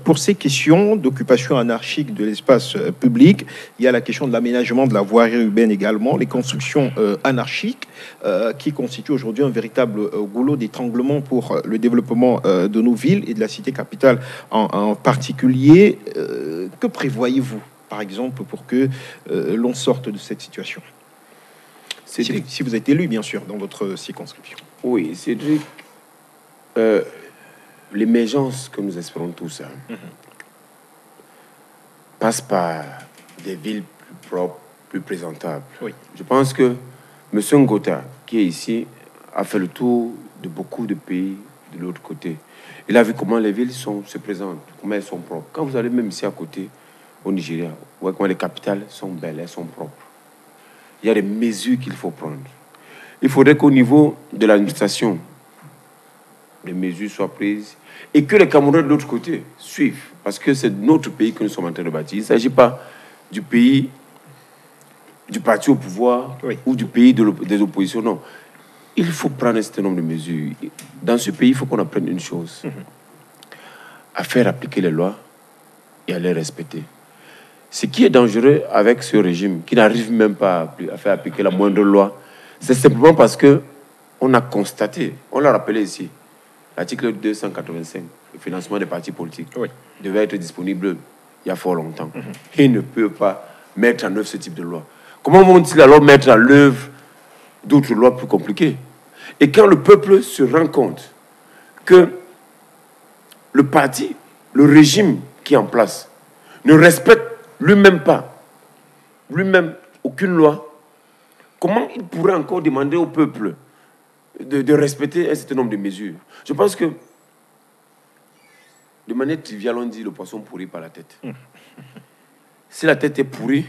pour ces questions d'occupation anarchique de l'espace public, il y a la question de l'aménagement de la voirie urbaine également, les constructions anarchiques qui constituent aujourd'hui un véritable goulot d'étranglement pour le développement de nos villes et de la cité capitale en particulier. Que prévoyez-vous, par exemple, pour que l'on sorte de cette situation? Si vous êtes élu, bien sûr, dans votre circonscription. Oui, Cédric, l'émergence que nous espérons tous passe par des villes plus propres, plus présentables. Oui. Je pense que M. Ngota, qui est ici, a fait le tour de beaucoup de pays de l'autre côté. Il a vu comment les villes se présentent, comment elles sont propres. Quand vous allez même ici à côté, au Nigeria, vous voyez comment les capitales sont belles, elles sont propres. Il y a des mesures qu'il faut prendre. Il faudrait qu'au niveau de l'administration, les mesures soient prises et que les Camerounais de l'autre côté suivent. Parce que c'est notre pays que nous sommes en train de bâtir. Il ne s'agit pas du pays du parti au pouvoir ou du pays des oppositions. Non. Il faut prendre un certain nombre de mesures. Dans ce pays, il faut qu'on apprenne une chose. À faire appliquer les lois et à les respecter. Ce qui est dangereux avec ce régime, qui n'arrive même pas à faire appliquer la moindre loi, c'est simplement parce qu'on a constaté, on l'a rappelé ici, l'article 285, le financement des partis politiques, devait être disponible il y a fort longtemps. Et ne peut pas mettre en œuvre ce type de loi. Comment vont-ils alors mettre en œuvre d'autres lois plus compliquées? Et quand le peuple se rend compte que le parti, le régime qui est en place, ne respecte lui-même pas, lui-même aucune loi, comment il pourrait encore demander au peuple de respecter un certain nombre de mesures? Je pense que, de manière triviale, on dit le poisson pourri par la tête. Si la tête est pourrie,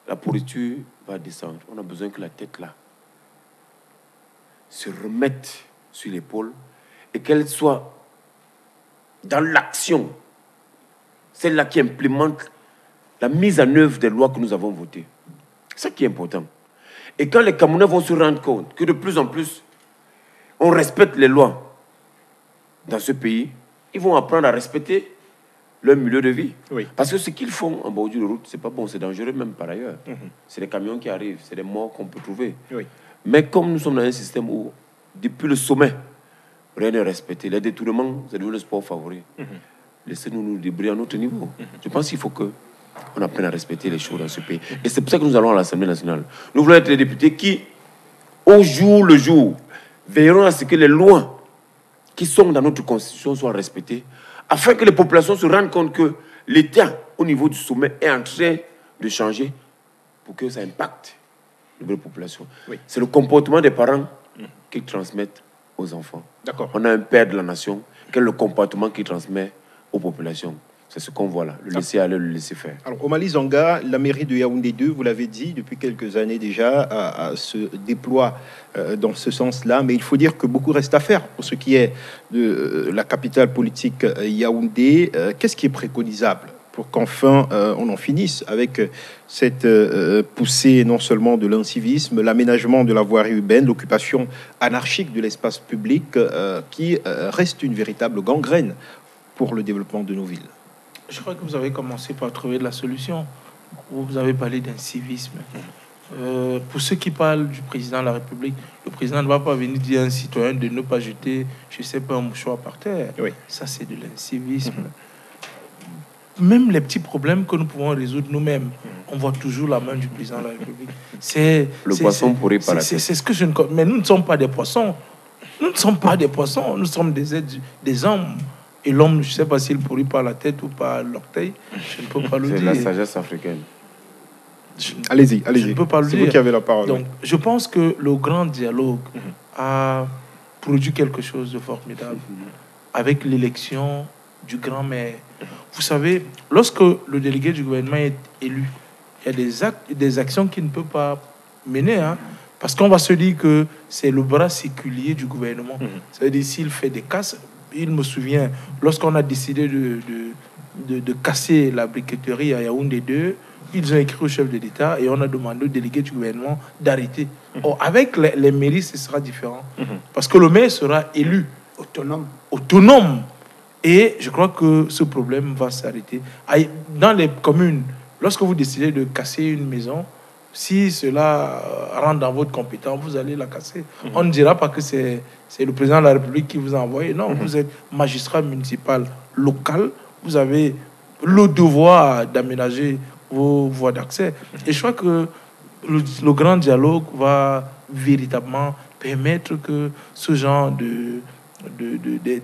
la pourriture va descendre. On a besoin que la tête, là, se remette sur l'épaule et qu'elle soit dans l'action, celle-là qui implémente la mise en œuvre des lois que nous avons votées. C'est ça qui est important. Et quand les Camerounais vont se rendre compte que de plus en plus, on respecte les lois dans ce pays, ils vont apprendre à respecter leur milieu de vie. Parce que ce qu'ils font en bordure de route, c'est pas bon, c'est dangereux même par ailleurs. C'est des camions qui arrivent, c'est des morts qu'on peut trouver. Mais comme nous sommes dans un système où, depuis le sommet, rien n'est respecté, les détournements, c'est devenu le sport favori. Laissez-nous nous débrouiller à notre niveau. Je pense qu'il faut qu'on apprenne à respecter les choses dans ce pays. Et c'est pour ça que nous allons à l'Assemblée nationale. Nous voulons être les députés qui, au jour le jour, veilleront à ce que les lois qui sont dans notre constitution soient respectées, afin que les populations se rendent compte que l'État, au niveau du sommet, est en train de changer pour que ça impacte les populations. C'est le comportement des parents qu'ils transmettent aux enfants. On a un père de la nation, quel est le comportement qu'il transmet aux populations. C'est ce qu'on voit là, le laisser aller, le laisser faire. Alors, Omali Zanga, la mairie de Yaoundé 2, vous l'avez dit, depuis quelques années déjà, se déploie dans ce sens-là. Mais il faut dire que beaucoup reste à faire pour ce qui est de la capitale politique Yaoundé. Qu'est-ce qui est préconisable pour qu'enfin on en finisse avec cette poussée non seulement de l'incivisme, l'aménagement de la voirie urbaine, l'occupation anarchique de l'espace public qui reste une véritable gangrène pour le développement de nos villes? Je crois que vous avez commencé par trouver de la solution. Vous avez parlé d'incivisme. Pour ceux qui parlent du président de la République, le président ne va pas venir dire à un citoyen de ne pas jeter, je ne sais pas, un mouchoir par terre. Ça, c'est de l'incivisme. Même les petits problèmes que nous pouvons résoudre nous-mêmes, on voit toujours la main du président de la République. Le poisson pourri par la tête. C'est ce que je ne connais. Mais nous ne sommes pas des poissons. Nous ne sommes pas des poissons. Nous sommes des hommes. Et l'homme, je ne sais pas s'il pourrit par la tête ou par l'orteil. Je ne peux pas le dire. C'est la sagesse africaine. Allez-y. Je ne peux pas le dire. C'est vous qui avez la parole. Donc, je pense que le grand dialogue a produit quelque chose de formidable avec l'élection du grand maire. Vous savez, lorsque le délégué du gouvernement est élu, il y a des actions qu'il ne peut pas mener, parce qu'on va se dire que c'est le bras séculier du gouvernement. Ça veut dire s'il fait des casses, il me souvient, lorsqu'on a décidé de casser la briqueterie à Yaoundé 2, ils ont écrit au chef de l'État et on a demandé au délégué du gouvernement d'arrêter. Or, avec les mairies, ce sera différent. Parce que le maire sera élu. Autonome. Et je crois que ce problème va s'arrêter. Dans les communes, lorsque vous décidez de casser une maison, si cela rentre dans votre compétence, vous allez la casser. On ne dira pas que c'est le président de la République qui vous a envoyé. Non, vous êtes magistrat municipal local. Vous avez le devoir d'aménager vos voies d'accès. Et je crois que le grand dialogue va véritablement permettre que ce genre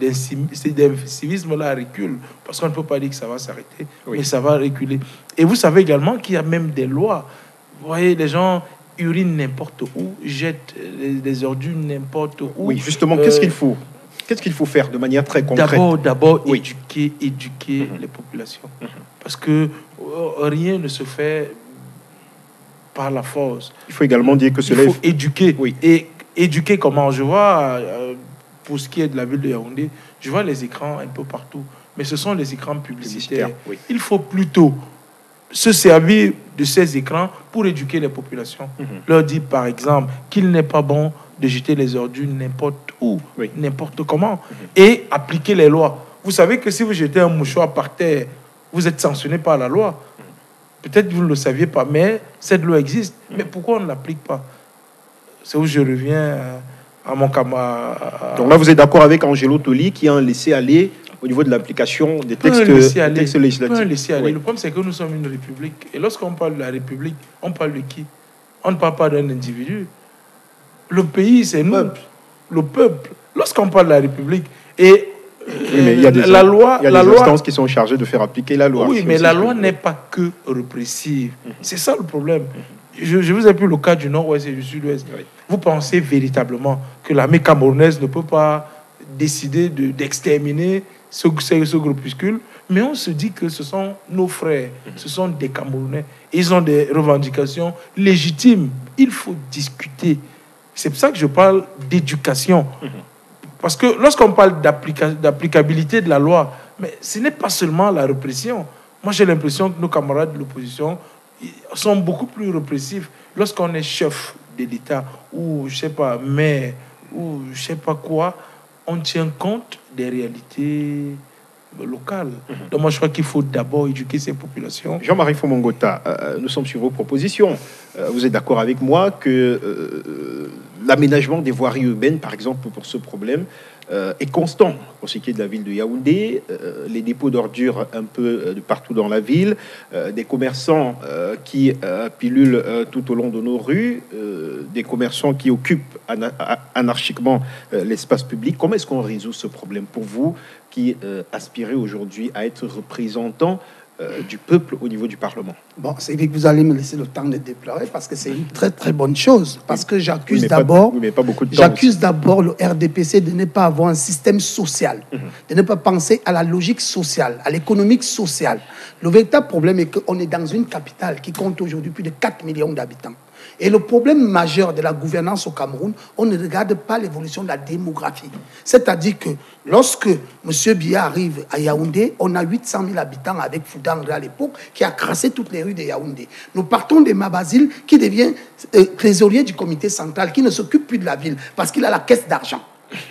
d'incivisme-là recule. Parce qu'on ne peut pas dire que ça va s'arrêter, mais ça va reculer. Et vous savez également qu'il y a même des lois. Vous voyez, les gens urinent n'importe où, jettent des ordures n'importe où. Oui, justement, qu'est-ce qu'il faut? Qu'est-ce qu'il faut faire de manière très concrète? D'abord éduquer les populations. Parce que rien ne se fait par la force. Il faut également dire que cela... Il faut éduquer. Et éduquer comment? Je vois, pour ce qui est de la ville de Yaoundé, je vois les écrans un peu partout. Mais ce sont les écrans publicitaires. Il faut plutôt se servir de ces écrans pour éduquer les populations. Leur dire, par exemple, qu'il n'est pas bon de jeter les ordures n'importe où, n'importe comment, et appliquer les lois. Vous savez que si vous jetez un mouchoir par terre, vous êtes sanctionné par la loi. Peut-être que vous ne le saviez pas, mais cette loi existe. Mais pourquoi on ne l'applique pas? C'est où je reviens à mon camarade. Donc là, vous êtes d'accord avec Angelo Toli qui a un laisser-aller au niveau de l'application des textes législatifs. Le problème, c'est que nous sommes une république. Et lorsqu'on parle de la république, on parle de qui? On ne parle pas d'un individu. Le pays, c'est nous, le peuple. Lorsqu'on parle de la république, et mais il y a des instances qui sont chargées de faire appliquer la loi. Oui, mais la loi n'est pas que répressive. C'est ça le problème. Je vous ai pris le cas du Nord-Ouest et du Sud-Ouest. Vous pensez véritablement que l'armée camerounaise ne peut pas décider d'exterminer ce groupuscule, mais on se dit que ce sont nos frères, ce sont des Camerounais. Ils ont des revendications légitimes. Il faut discuter. C'est pour ça que je parle d'éducation. Parce que lorsqu'on parle d'applicabilité de la loi, mais ce n'est pas seulement la répression. Moi, j'ai l'impression que nos camarades de l'opposition sont beaucoup plus répressifs. Lorsqu'on est chef de l'État, ou je ne sais pas, maire, ou je ne sais pas quoi, on tient compte des réalités locales. Donc moi, je crois qu'il faut d'abord éduquer ces populations. Jean-Marie Fomongota, nous sommes sur vos propositions. Vous êtes d'accord avec moi que l'aménagement des voiries urbaines, par exemple, pour ce problème, est constant pour ce qui est de la ville de Yaoundé, les dépôts d'ordures un peu de partout dans la ville, des commerçants qui pilulent tout au long de nos rues, des commerçants qui occupent anarchiquement l'espace public. Comment est-ce qu'on résout ce problème pour vous qui aspirez aujourd'hui à être représentant du peuple au niveau du Parlement? Bon, c'est que vous allez me laisser le temps de déplorer parce que c'est une très très bonne chose. Parce que j'accuse d'abord le RDPC de ne pas avoir un système social, de ne pas penser à la logique sociale, à l'économique sociale. Le véritable problème est qu'on est dans une capitale qui compte aujourd'hui plus de 4 millions d'habitants. Et le problème majeur de la gouvernance au Cameroun, on ne regarde pas l'évolution de la démographie. C'est-à-dire que lorsque M. Biya arrive à Yaoundé, on a 800 000 habitants avec Fouda André à l'époque, qui a crassé toutes les rues de Yaoundé. Nous partons de Mabazil, qui devient trésorier du comité central, qui ne s'occupe plus de la ville, parce qu'il a la caisse d'argent.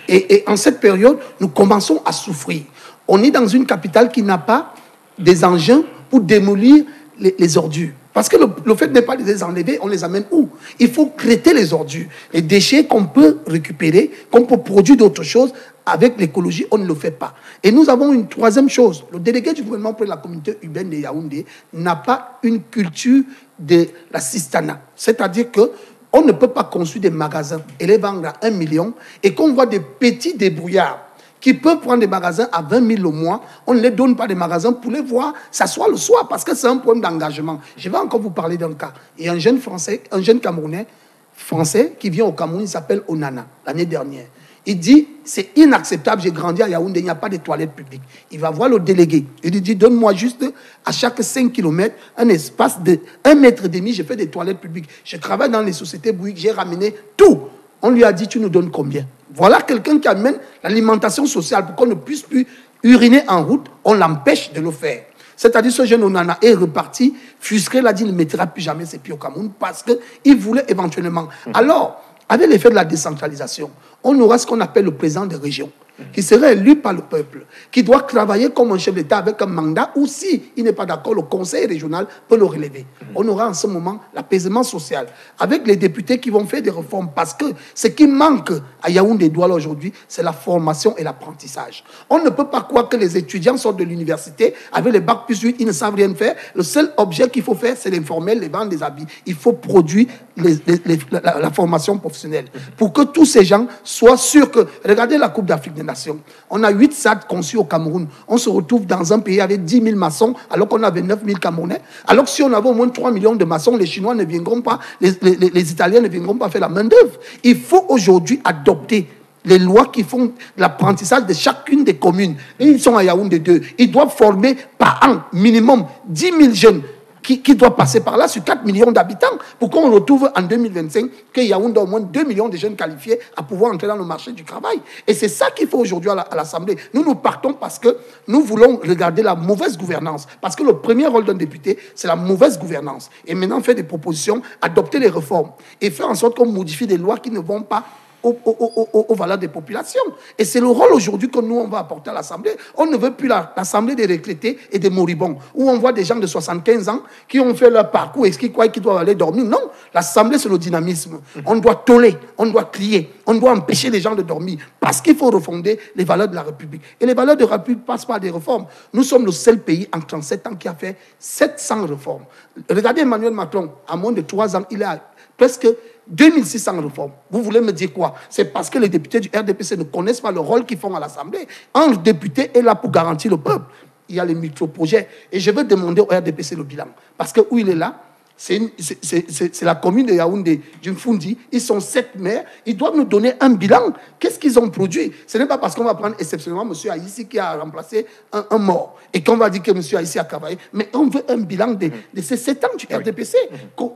Et en cette période, nous commençons à souffrir. On est dans une capitale qui n'a pas des engins pour démolir les ordures. Parce que le fait n'est pas de les enlever, on les amène où? Il faut traiter les ordures. Les déchets qu'on peut récupérer, qu'on peut produire d'autres choses, avec l'écologie, on ne le fait pas. Et nous avons une troisième chose. Le délégué du gouvernement pour la communauté urbaine de Yaoundé n'a pas une culture de la sistana. C'est-à-dire qu'on ne peut pas construire des magasins et les vendre à 1 million et qu'on voit des petits débrouillards qui peuvent prendre des magasins à 20 000 au mois, on ne les donne pas des magasins pour les voir s'asseoir le soir, parce que c'est un problème d'engagement. Je vais encore vous parler d'un cas. Il y a un jeune Français, un jeune Camerounais français qui vient au Cameroun, il s'appelle Onana, l'année dernière. Il dit, c'est inacceptable, j'ai grandi à Yaoundé, il n'y a pas de toilettes publiques. Il va voir le délégué. Il lui dit, donne-moi juste à chaque 5 km un espace de 1,5 mètre, je fais des toilettes publiques. Je travaille dans les sociétés bouilliques, j'ai ramené tout. On lui a dit, tu nous donnes combien? Voilà quelqu'un qui amène l'alimentation sociale pour qu'on ne puisse plus uriner en route, on l'empêche de le faire. C'est-à-dire ce jeune Onana est reparti, frustré, il a dit il ne mettra plus jamais ses pieds au Cameroun parce qu'il voulait éventuellement. Alors, avec l'effet de la décentralisation, on aura ce qu'on appelle le président de région, qui serait élu par le peuple, qui doit travailler comme un chef d'État avec un mandat, ou si il n'est pas d'accord, le conseil régional peut le relever. On aura en ce moment l'apaisement social, avec les députés qui vont faire des réformes, parce que ce qui manque à Yaoundé-Douala aujourd'hui, c'est la formation et l'apprentissage. On ne peut pas croire que les étudiants sortent de l'université, avec les bacs plus 8, ils ne savent rien faire. Le seul objet qu'il faut faire, c'est l'informel, les ventes des habits. Il faut produire la formation professionnelle, pour que tous ces gens soient sûrs que... Regardez la Coupe d'Afrique des Nations. On a 8 SAD conçus au Cameroun. On se retrouve dans un pays avec 10 000 maçons, alors qu'on avait 9 000 Camerounais. Alors que si on avait au moins 3 millions de maçons, les Chinois ne viendront pas, les Italiens ne viendront pas faire la main-d'œuvre. Il faut aujourd'hui adopter les lois qui font l'apprentissage de chacune des communes. Et ils sont à Yaoundé 2. Ils doivent former par an, minimum, 10 000 jeunes qui doivent passer par là sur 4 millions d'habitants pour qu'on retrouve en 2025 que Yaoundé a au moins 2 millions de jeunes qualifiés à pouvoir entrer dans le marché du travail. Et c'est ça qu'il faut aujourd'hui à l'Assemblée. Nous partons parce que nous voulons regarder la mauvaise gouvernance. Parce que le premier rôle d'un député, c'est la mauvaise gouvernance. Et maintenant, faire des propositions, adopter les réformes et faire en sorte qu'on modifie des lois qui ne vont pas aux valeurs des populations. Et c'est le rôle aujourd'hui que nous, on va apporter à l'Assemblée. On ne veut plus l'Assemblée des retraités et des moribonds, où on voit des gens de 75 ans qui ont fait leur parcours et qui croient qu'ils doivent aller dormir. Non, l'Assemblée, c'est le dynamisme. On doit toller, on doit crier, on doit empêcher les gens de dormir, parce qu'il faut refonder les valeurs de la République. Et les valeurs de la République passent par des réformes. Nous sommes le seul pays en 37 ans qui a fait 700 réformes. Regardez Emmanuel Macron, à moins de 3 ans, il a presque 2600 réformes. Vous voulez me dire quoi? C'est parce que les députés du RDPC ne connaissent pas le rôle qu'ils font à l'Assemblée. Un député est là pour garantir le peuple. Il y a les micro-projets. Et je veux demander au RDPC le bilan. Parce que où il est là, c'est la commune de Yaoundé, Djimfundi. Ils sont 7 maires. Ils doivent nous donner un bilan. Qu'est-ce qu'ils ont produit? Ce n'est pas parce qu'on va prendre exceptionnellement M. Aïssi qui a remplacé un mort et qu'on va dire que M. Aïssi a travaillé. Mais on veut un bilan de ces 7 ans du RDPC.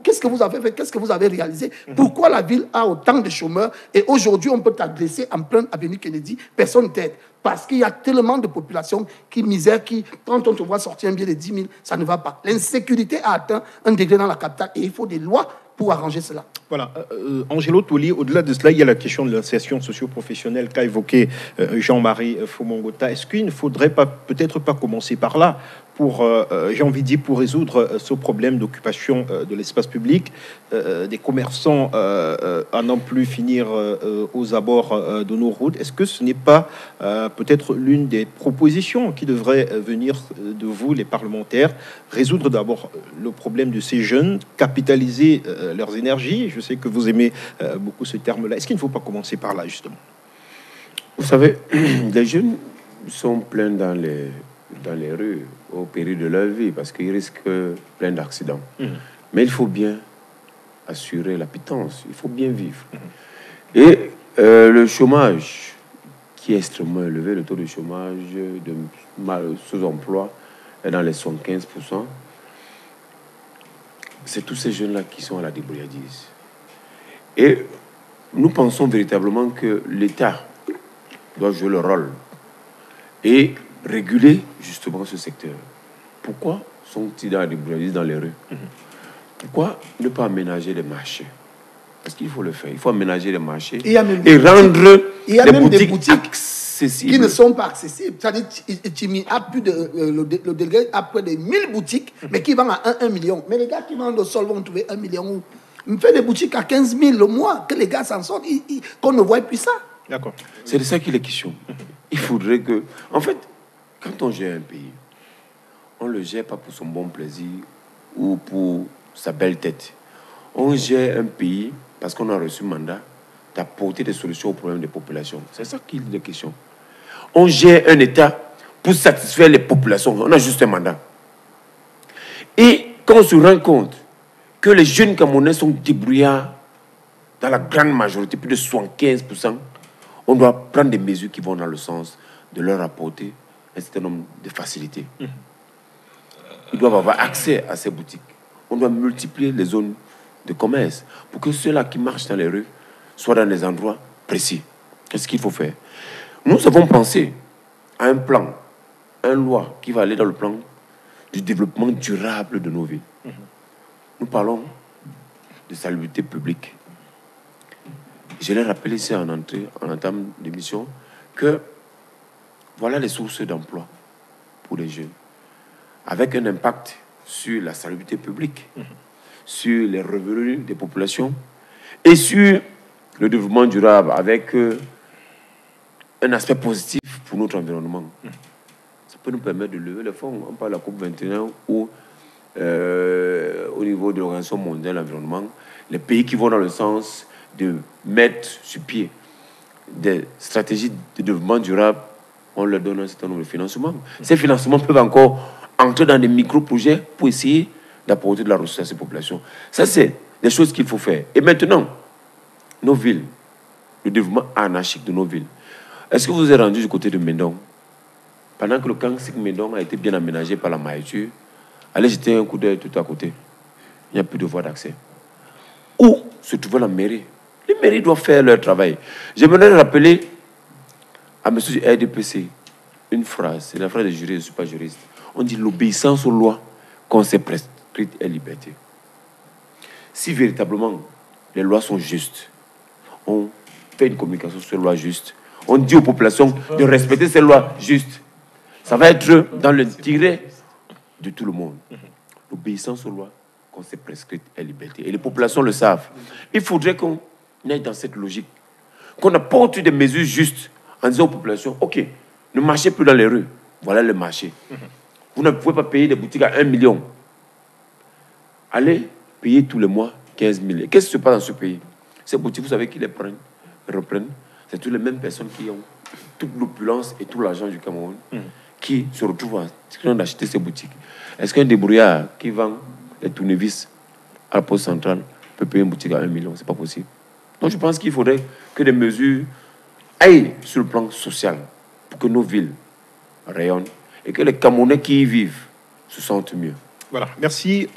Qu'est-ce que vous avez fait? Qu'est-ce que vous avez réalisé? Pourquoi la ville a autant de chômeurs? Et aujourd'hui, on peut t'agresser en pleine avenue Kennedy. Personne t'aide. Parce qu'il y a tellement de populations qui misèrent, qui, quand on te voit sortir un billet de 10 000, ça ne va pas. L'insécurité a atteint un degré dans la capitale et il faut des lois pour arranger cela. Voilà. Angelo Toli, au-delà de cela, il y a la question de l'insertion socio-professionnelle qu'a évoqué Jean-Marie Fomongota. Est-ce qu'il ne faudrait peut-être pas commencer par là pour, j'ai envie de dire, pour résoudre ce problème d'occupation de l'espace public, des commerçants à n'en plus finir aux abords de nos routes? Est-ce que ce n'est pas peut-être l'une des propositions qui devrait venir de vous, les parlementaires, résoudre d'abord le problème de ces jeunes, capitaliser leurs énergies? Je sais que vous aimez beaucoup ce terme-là. Est-ce qu'il ne faut pas commencer par là, justement? Vous savez, les jeunes sont pleins dans les rues au péril de leur vie parce qu'ils risquent plein d'accidents. Mais il faut bien assurer la pitance, il faut bien vivre. Et le chômage, qui est extrêmement élevé, le taux de chômage de sous-emploi est dans les 75%. C'est tous ces jeunes-là qui sont à la débrouillardise. Et nous pensons véritablement que l'État doit jouer le rôle et réguler justement ce secteur. Pourquoi sont-ils dans la débrouillardise dans les rues? Pourquoi ne pas aménager les marchés? Parce qu'il faut le faire. Il faut aménager les marchés et rendre les boutiques accessibles. Qui ne sont pas accessibles. C'est-à-dire le délégué a près de 1000 boutiques, mais qui vendent à 1 million. Mais les gars qui vendent au sol vont trouver 1 million où? On fait des boutiques à 15 000 le mois, que les gars s'en sortent, qu'on ne voit plus ça. D'accord. C'est de ça qu'il est question. Il faudrait que... En fait, quand on gère un pays, on ne le gère pas pour son bon plaisir ou pour sa belle tête. On gère un pays parce qu'on a reçu mandat d'apporter des solutions aux problèmes des populations. C'est ça qu'il est question. On gère un État pour satisfaire les populations. On a juste un mandat. Et quand on se rend compte que les jeunes Camerounais sont débrouillards dans la grande majorité, plus de 75%, on doit prendre des mesures qui vont dans le sens de leur apporter un certain nombre de facilités. Ils doivent avoir accès à ces boutiques. On doit multiplier les zones de commerce pour que ceux-là qui marchent dans les rues soient dans des endroits précis. Qu'est-ce qu'il faut faire? Nous avons pensé à un plan, une loi qui va aller dans le plan du développement durable de nos villes. Nous parlons de salubrité publique. Je l'ai rappelé ici en entame d'émission que voilà les sources d'emploi pour les jeunes, avec un impact sur la salubrité publique, sur les revenus des populations et sur le développement durable, avec un aspect positif pour notre environnement. Ça peut nous permettre de lever les fonds. On parle de la COP21 ou au niveau de l'Organisation mondiale de l'environnement, les pays qui vont dans le sens de mettre sur pied des stratégies de développement durable, on leur donne un certain nombre de financements. Ces financements peuvent encore entrer dans des micro-projets pour essayer d'apporter de la ressource à ces populations. Ça, c'est des choses qu'il faut faire. Et maintenant, nos villes, le développement anarchique de nos villes. Est-ce que vous êtes rendu du côté de Médon? Pendant que le Kangsik Médon a été bien aménagé par la maïture, allez jeter un coup d'œil tout à côté. Il n'y a plus de voie d'accès. Où se trouve la mairie? Les mairies doivent faire leur travail. J'aimerais rappeler à M. du RDPC une phrase. C'est la phrase des juristes, je ne suis pas juriste. On dit l'obéissance aux lois qu'on s'est prescrite est liberté. Si véritablement les lois sont justes, on fait une communication sur les lois justes, on dit aux populations de respecter ces lois justes, ça va être dans l'intérêt de tout le monde. L'obéissance aux lois qu'on s'est prescrite est liberté. Et les populations le savent. Il faudrait qu'on aille dans cette logique, qu'on apporte des mesures justes en disant aux populations, ok, ne marchez plus dans les rues, voilà le marché. Vous ne pouvez pas payer des boutiques à 1 million. Allez payer tous les mois 15 000. Qu'est-ce qui se passe dans ce pays? Ces boutiques, vous savez qui les prennent, reprennent? C'est toutes les mêmes personnes qui ont toute l'opulence et tout l'argent du Cameroun qui se retrouvent en train d'acheter ces boutiques. Est-ce qu'un débrouillard qui vend les tournevis à la poste centrale peut payer une boutique à 1 million? Ce n'est pas possible. Donc je pense qu'il faudrait que des mesures aillent sur le plan social pour que nos villes rayonnent et que les Camerounais qui y vivent se sentent mieux. Voilà, merci.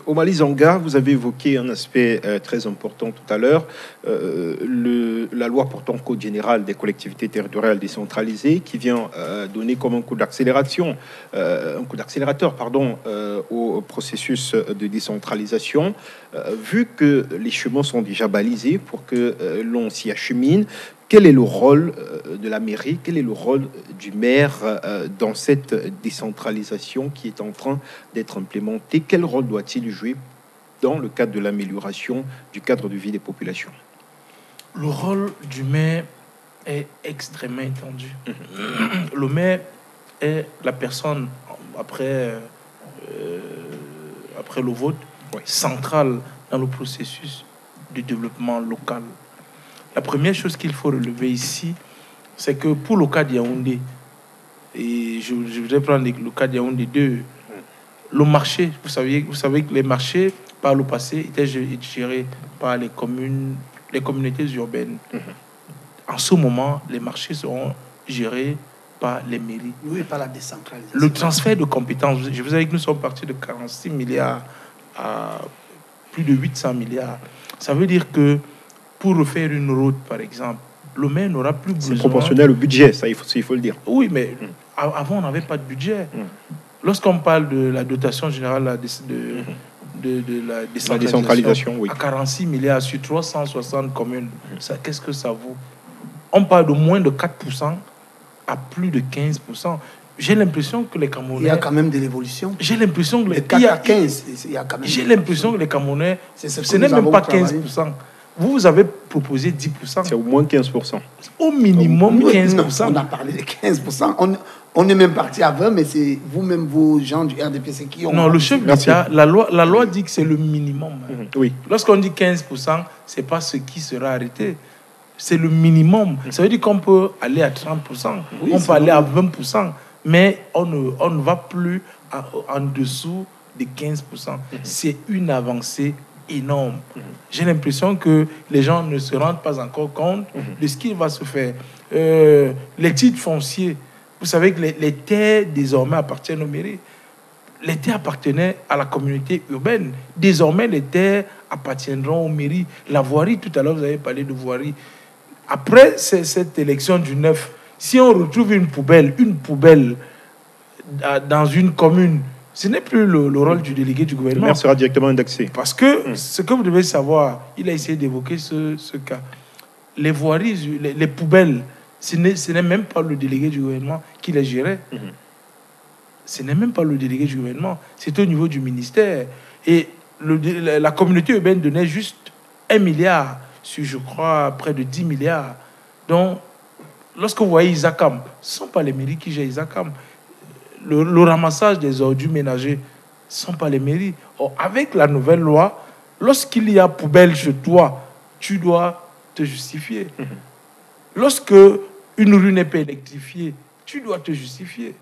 Omali Zanga, vous avez évoqué un aspect très important tout à l'heure, la loi portant code général des collectivités territoriales décentralisées qui vient donner comme un coup d'accélérateur au processus de décentralisation. Vu que les chemins sont déjà balisés pour que l'on s'y achemine, quel est le rôle de la mairie, quel est le rôle du maire dans cette décentralisation qui est en train d'être implémentée? Quel rôle doit-il jouer dans le cadre de l'amélioration du cadre de vie des populations? Le rôle du maire est extrêmement étendu. Le maire est la personne, après le vote, centrale dans le processus de développement local. La première chose qu'il faut relever ici, c'est que pour le cas de Yaoundé, et je voudrais prendre le cas de Yaoundé 2, le marché, vous savez que les marchés, par le passé, étaient gérés par les communautés urbaines. En ce moment, les marchés seront gérés par les mairies. Oui, par la décentralisation. Le transfert de compétences, je vous savez que nous sommes partis de 46 milliards à plus de 800 milliards. Ça veut dire que pour refaire une route, par exemple, le maire n'aura plus besoin... C'est proportionnel au budget, ça, il faut le dire. Oui, mais avant, on n'avait pas de budget. Lorsqu'on parle de la dotation générale de la décentralisation, oui. À 46 milliards sur 360 communes, qu'est-ce que ça vaut? On parle de moins de 4% à plus de 15%. J'ai l'impression que les Camerounais... Il y a quand même de l'évolution. J'ai l'impression que les 4 à 15, il y a quand même... J'ai l'impression que les Camerounais, ce n'est même pas 15%. Vous avez proposé 10%. C'est au moins 15%. Au minimum 15%. Non, on a parlé de 15%. On est même parti à 20%, mais c'est vous-même, vos gens du RDPC qui ont... Non, le chef d'État, la loi dit que c'est le minimum. Oui. Lorsqu'on dit 15%, ce n'est pas ce qui sera arrêté. C'est le minimum. Ça veut dire qu'on peut aller à 30%, on peut aller à 20%, mais on ne va plus en dessous de 15%. C'est une avancée énorme. J'ai l'impression que les gens ne se rendent pas encore compte de ce qui va se faire. Les titres fonciers, vous savez que les terres désormais appartiennent aux mairies. Les terres appartenaient à la communauté urbaine. Désormais, les terres appartiendront aux mairies. La voirie, tout à l'heure, vous avez parlé de voirie. après cette élection du 9, si on retrouve une poubelle dans une commune, ce n'est plus le rôle du délégué du gouvernement. Le maire sera directement indexé. Parce que ce que vous devez savoir, il a essayé d'évoquer ce cas. Les voiries, les poubelles, ce n'est même pas le délégué du gouvernement qui les gérait. Ce n'est même pas le délégué du gouvernement. C'est au niveau du ministère. Et la communauté urbaine donnait juste 1 milliard sur, je crois, près de 10 milliards. Donc, lorsque vous voyez Isakam, ce ne sont pas les mairies qui gèrent Isakam. Le ramassage des ordures ménagers, ce ne sont pas les mairies. Or, avec la nouvelle loi, lorsqu'il y a poubelle chez toi, tu dois te justifier. Lorsque une rue n'est pas électrifiée, tu dois te justifier.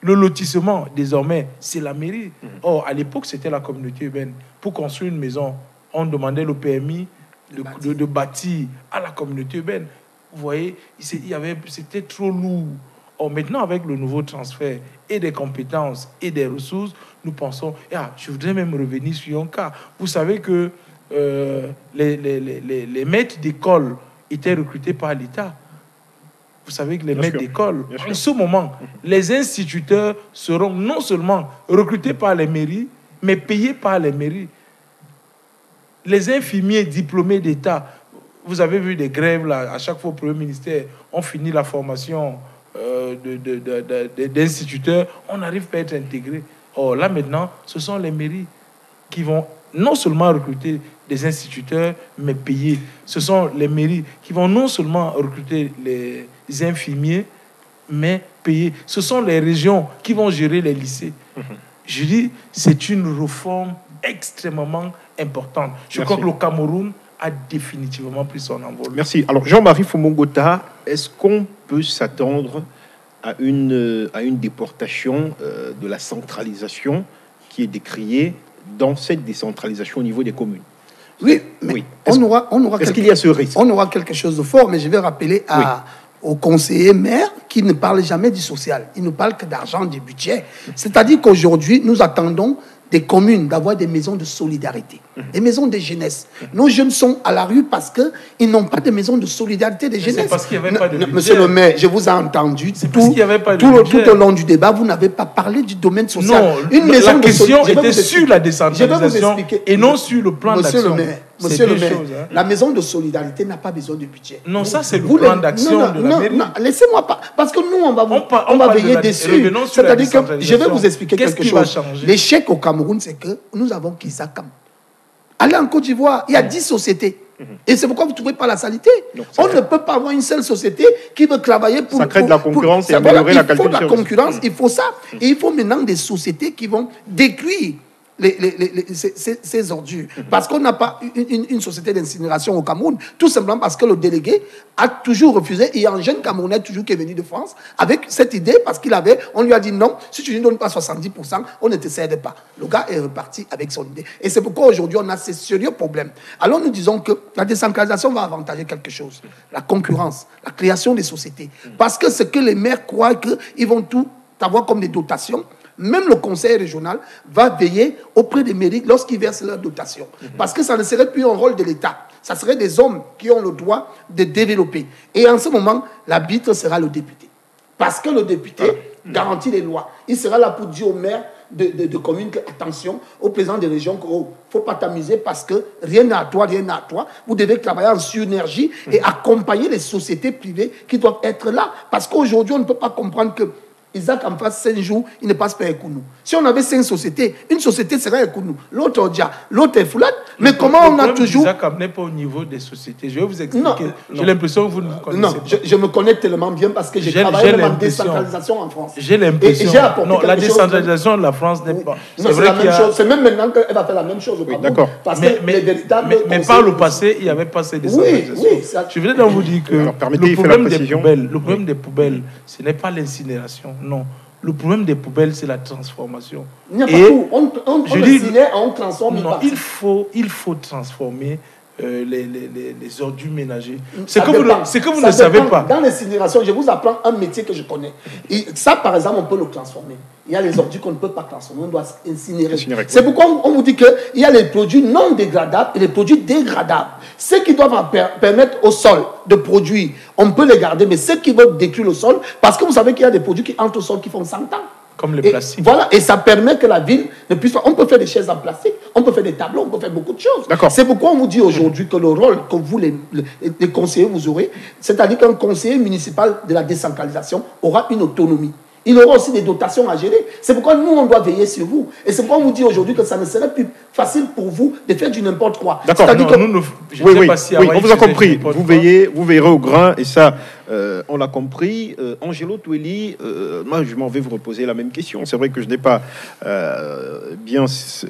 Le lotissement, désormais, c'est la mairie. Or, à l'époque, c'était la communauté urbaine. Pour construire une maison, on demandait le PMI de bâtir à la communauté urbaine. Vous voyez, c'était trop lourd. Or, maintenant, avec le nouveau transfert et des compétences et des ressources, nous pensons... je voudrais même revenir sur un cas. Vous savez que les maîtres d'école étaient recrutés par l'État. Vous savez que les maîtres d'école, en ce moment, les instituteurs seront non seulement recrutés par les mairies, mais payés par les mairies. Les infirmiers diplômés d'État, vous avez vu des grèves, là, à chaque fois au Premier ministère, on finit la formation d'instituteurs, on n'arrive pas à être intégrés. Or, là maintenant, ce sont les mairies qui vont non seulement recruter des instituteurs, mais payer. Ce sont les mairies qui vont non seulement recruter les infirmiers, mais payer. Ce sont les régions qui vont gérer les lycées. Je dis, c'est une réforme extrêmement importante. Je crois que le Cameroun a définitivement pris son envol. Merci. Alors, Jean-Marie Fomongota, est-ce qu'on peut s'attendre à une déportation de la centralisation qui est décriée dans cette décentralisation au niveau des communes? Oui, mais est-ce qu'il y a ce risque? On aura quelque chose de fort, mais je vais rappeler aux conseillers maires qui ne parlent jamais du social. Ils ne parlent que d'argent, du budget. C'est-à-dire qu'aujourd'hui, nous attendons des communes d'avoir des maisons de solidarité, des maisons de jeunesse. Nos jeunes sont à la rue parce qu'ils n'ont pas de maison de solidarité de jeunesse. C'est parce qu'il n'y avait pas de budget. Monsieur le maire, je vous ai entendu. C'est parce qu'il n'y avait pas de budget. Tout au long du débat, vous n'avez pas parlé du domaine social. Non, la question était sur la décentralisation et non sur le plan d'action. Monsieur le maire, la maison de solidarité n'a pas besoin de budget. Non, ça c'est le plan d'action de la mairie. Non, laissez-moi pas. Parce que nous, on va veiller dessus. C'est-à-dire que je vais vous expliquer quelque chose. L'échec au Cameroun, c'est que nous avons Kisakam. Allez en Côte d'Ivoire, il y a 10 sociétés. Et c'est pourquoi vous ne trouvez pas la saleté. On ne peut pas avoir une seule société qui veut travailler pour... Ça crée de la concurrence et améliorer la qualité. Il faut de la concurrence, il faut ça. Et il faut maintenant des sociétés qui vont détruire ces ordures. Parce qu'on n'a pas une société d'incinération au Cameroun, tout simplement parce que le délégué a toujours refusé. Il y a un jeune Camerounais toujours qui est venu de France avec cette idée parce on lui a dit non, si tu ne donnes pas 70%, on ne te cède pas. Le gars est reparti avec son idée. Et c'est pourquoi aujourd'hui on a ces sérieux problèmes. Alors nous disons que la décentralisation va avantager quelque chose. La concurrence, la création des sociétés. Parce que ce que les maires croient qu'ils vont tout avoir comme des dotations, même le conseil régional va veiller auprès des mairies lorsqu'ils versent leurs dotations. Parce que ça ne serait plus un rôle de l'État. Ça serait des hommes qui ont le droit de développer. Et en ce moment, l'arbitre sera le député. Parce que le député garantit les lois. Il sera là pour dire au maire de communes que, attention, au président des régions, qu'il ne faut pas t'amuser parce que rien n'est à toi, rien n'est à toi. Vous devez travailler en synergie et accompagner les sociétés privées qui doivent être là. Parce qu'aujourd'hui, on ne peut pas comprendre que Isaac en face 5 jours, il ne passe pas avec nous. Si on avait 5 sociétés, une société serait avec nous. L'autre Odia, l'autre est Foulade. Mais comment on a toujours... Isaac n'est pas au niveau des sociétés. Je vais vous expliquer. J'ai l'impression que vous ne vous connaissez pas. Non, je me connais tellement bien parce que j'ai travaillé même en décentralisation en France. J'ai l'impression... Non, la décentralisation de la France n'est pas... C'est vrai qu'il y a... C'est même maintenant qu'elle va faire la même chose au Cameroun. D'accord. Mais par le passé, il n'y avait pas cette décentralisation. Oui, je voudrais donc vous dire que le problème des poubelles, ce n'est pas l'incinération. Non. Le problème des poubelles, c'est la transformation. Il n'y a pas tout. On incinère, on transforme. Non, il faut transformer les ordures ménagers. C'est que vous ne savez pas. Dans l'incinération, je vous apprends un métier que je connais. Et ça, par exemple, on peut le transformer. Il y a les ordures qu'on ne peut pas transformer, on doit incinérer. C'est pourquoi on vous dit qu'il y a les produits non dégradables et les produits dégradables. Ceux qui doivent permettre au sol de produire, on peut les garder, mais ceux qui veulent détruire le sol, parce que vous savez qu'il y a des produits qui entrent au sol qui font 100 ans. Comme les plastiques. Voilà, et ça permet que la ville ne puisse pas... On peut faire des chaises en plastique, on peut faire des tableaux, on peut faire beaucoup de choses. C'est pourquoi on vous dit aujourd'hui que le rôle que vous, les conseillers, vous aurez, c'est-à-dire qu'un conseiller municipal de la décentralisation aura une autonomie. Il aura aussi des dotations à gérer. C'est pourquoi nous, on doit veiller sur vous. Et c'est pourquoi on vous dit aujourd'hui que ça ne serait plus facile pour vous de faire du n'importe quoi. D'accord, on vous a compris. Vous veillerez au grain, et ça, on l'a compris. Angelo Toueli, moi, je m'en vais vous reposer la même question. C'est vrai que je n'ai pas bien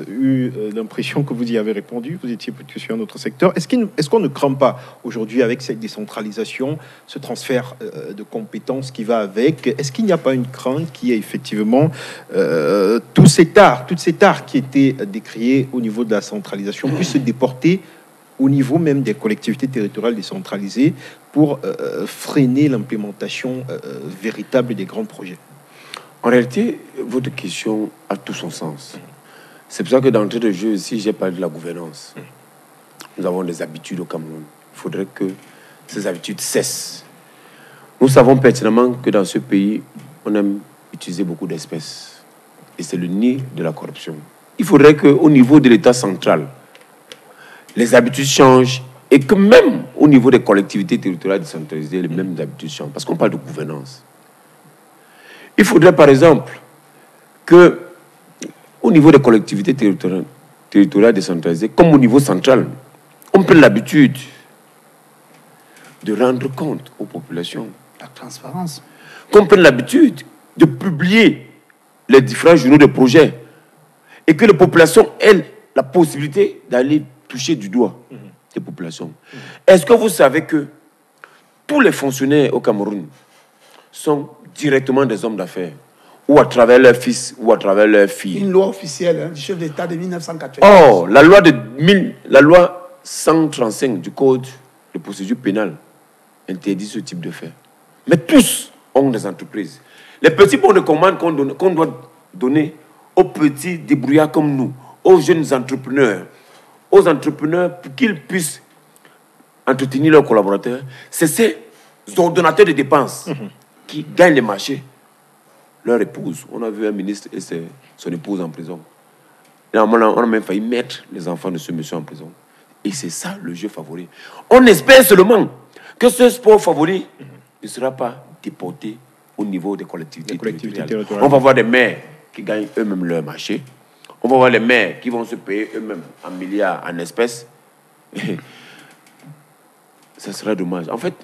eu l'impression que vous y avez répondu. Vous étiez plutôt sur un autre secteur. Est-ce qu'on ne craint pas aujourd'hui, avec cette décentralisation, ce transfert de compétences qui va avec? Est-ce qu'il n'y a pas une crainte qui est effectivement tout cet art qui était décrié au niveau de la centralisation puisse se déporter au niveau même des collectivités territoriales décentralisées pour freiner l'implémentation véritable des grands projets? En réalité, votre question a tout son sens. C'est pour ça que d'entrée de jeu, si j'ai parlé de la gouvernance, nous avons des habitudes au Cameroun. Il faudrait que ces habitudes cessent. Nous savons pertinemment que dans ce pays, on aime utiliser beaucoup d'espèces. Et c'est le nid de la corruption. Il faudrait qu'au niveau de l'État central, les habitudes changent et que même au niveau des collectivités territoriales décentralisées, les mêmes habitudes changent. Parce qu'on parle de gouvernance. Il faudrait par exemple que au niveau des collectivités territoriales décentralisées, comme au niveau central, on prenne l'habitude de rendre compte aux populations. La transparence. Qu'on prenne l'habitude de publier les différents journaux de projet et que les populations aient la possibilité d'aller toucher du doigt les populations. Est-ce que vous savez que tous les fonctionnaires au Cameroun sont directement des hommes d'affaires, ou à travers leurs fils, ou à travers leurs filles? Une loi officielle du chef d'État de 1980. Or, la loi 135 du Code de procédure pénale interdit ce type de fait. Mais tous ont des entreprises. Les petits bons de commande qu'on doit donner aux petits débrouillards comme nous, aux jeunes entrepreneurs, aux entrepreneurs pour qu'ils puissent entretenir leurs collaborateurs, c'est ces ordonnateurs de dépenses qui gagnent les marchés. Leur épouse, on a vu un ministre et son épouse en prison. Et on a même failli mettre les enfants de ce monsieur en prison. Et c'est ça le jeu favori. On espère seulement que ce sport favori ne sera pas déporté au niveau des collectivités territoriales. On va voir des maires qui gagnent eux-mêmes leur marché. On va voir les maires qui vont se payer eux-mêmes en milliards, en espèces. Ça sera dommage. En fait,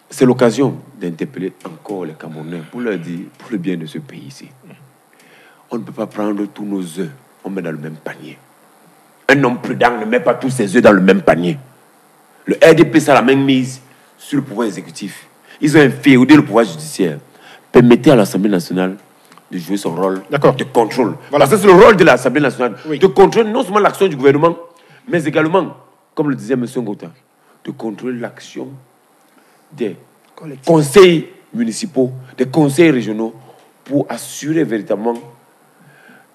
c'est l'occasion d'interpeller encore les Camerounais pour leur dire, pour le bien de ce pays ici, on ne peut pas prendre tous nos œufs, on met dans le même panier. Un homme prudent ne met pas tous ses œufs dans le même panier. Le RDP, ça la même mise sur le pouvoir exécutif. Ils ont inféodé le pouvoir judiciaire. Permettez à l'Assemblée nationale de jouer son rôle de contrôle. Voilà. Parce que c'est le rôle de l'Assemblée nationale de contrôler non seulement l'action du gouvernement, mais également, comme le disait M. Ngota, de contrôler l'action des conseils municipaux, des conseils régionaux, pour assurer véritablement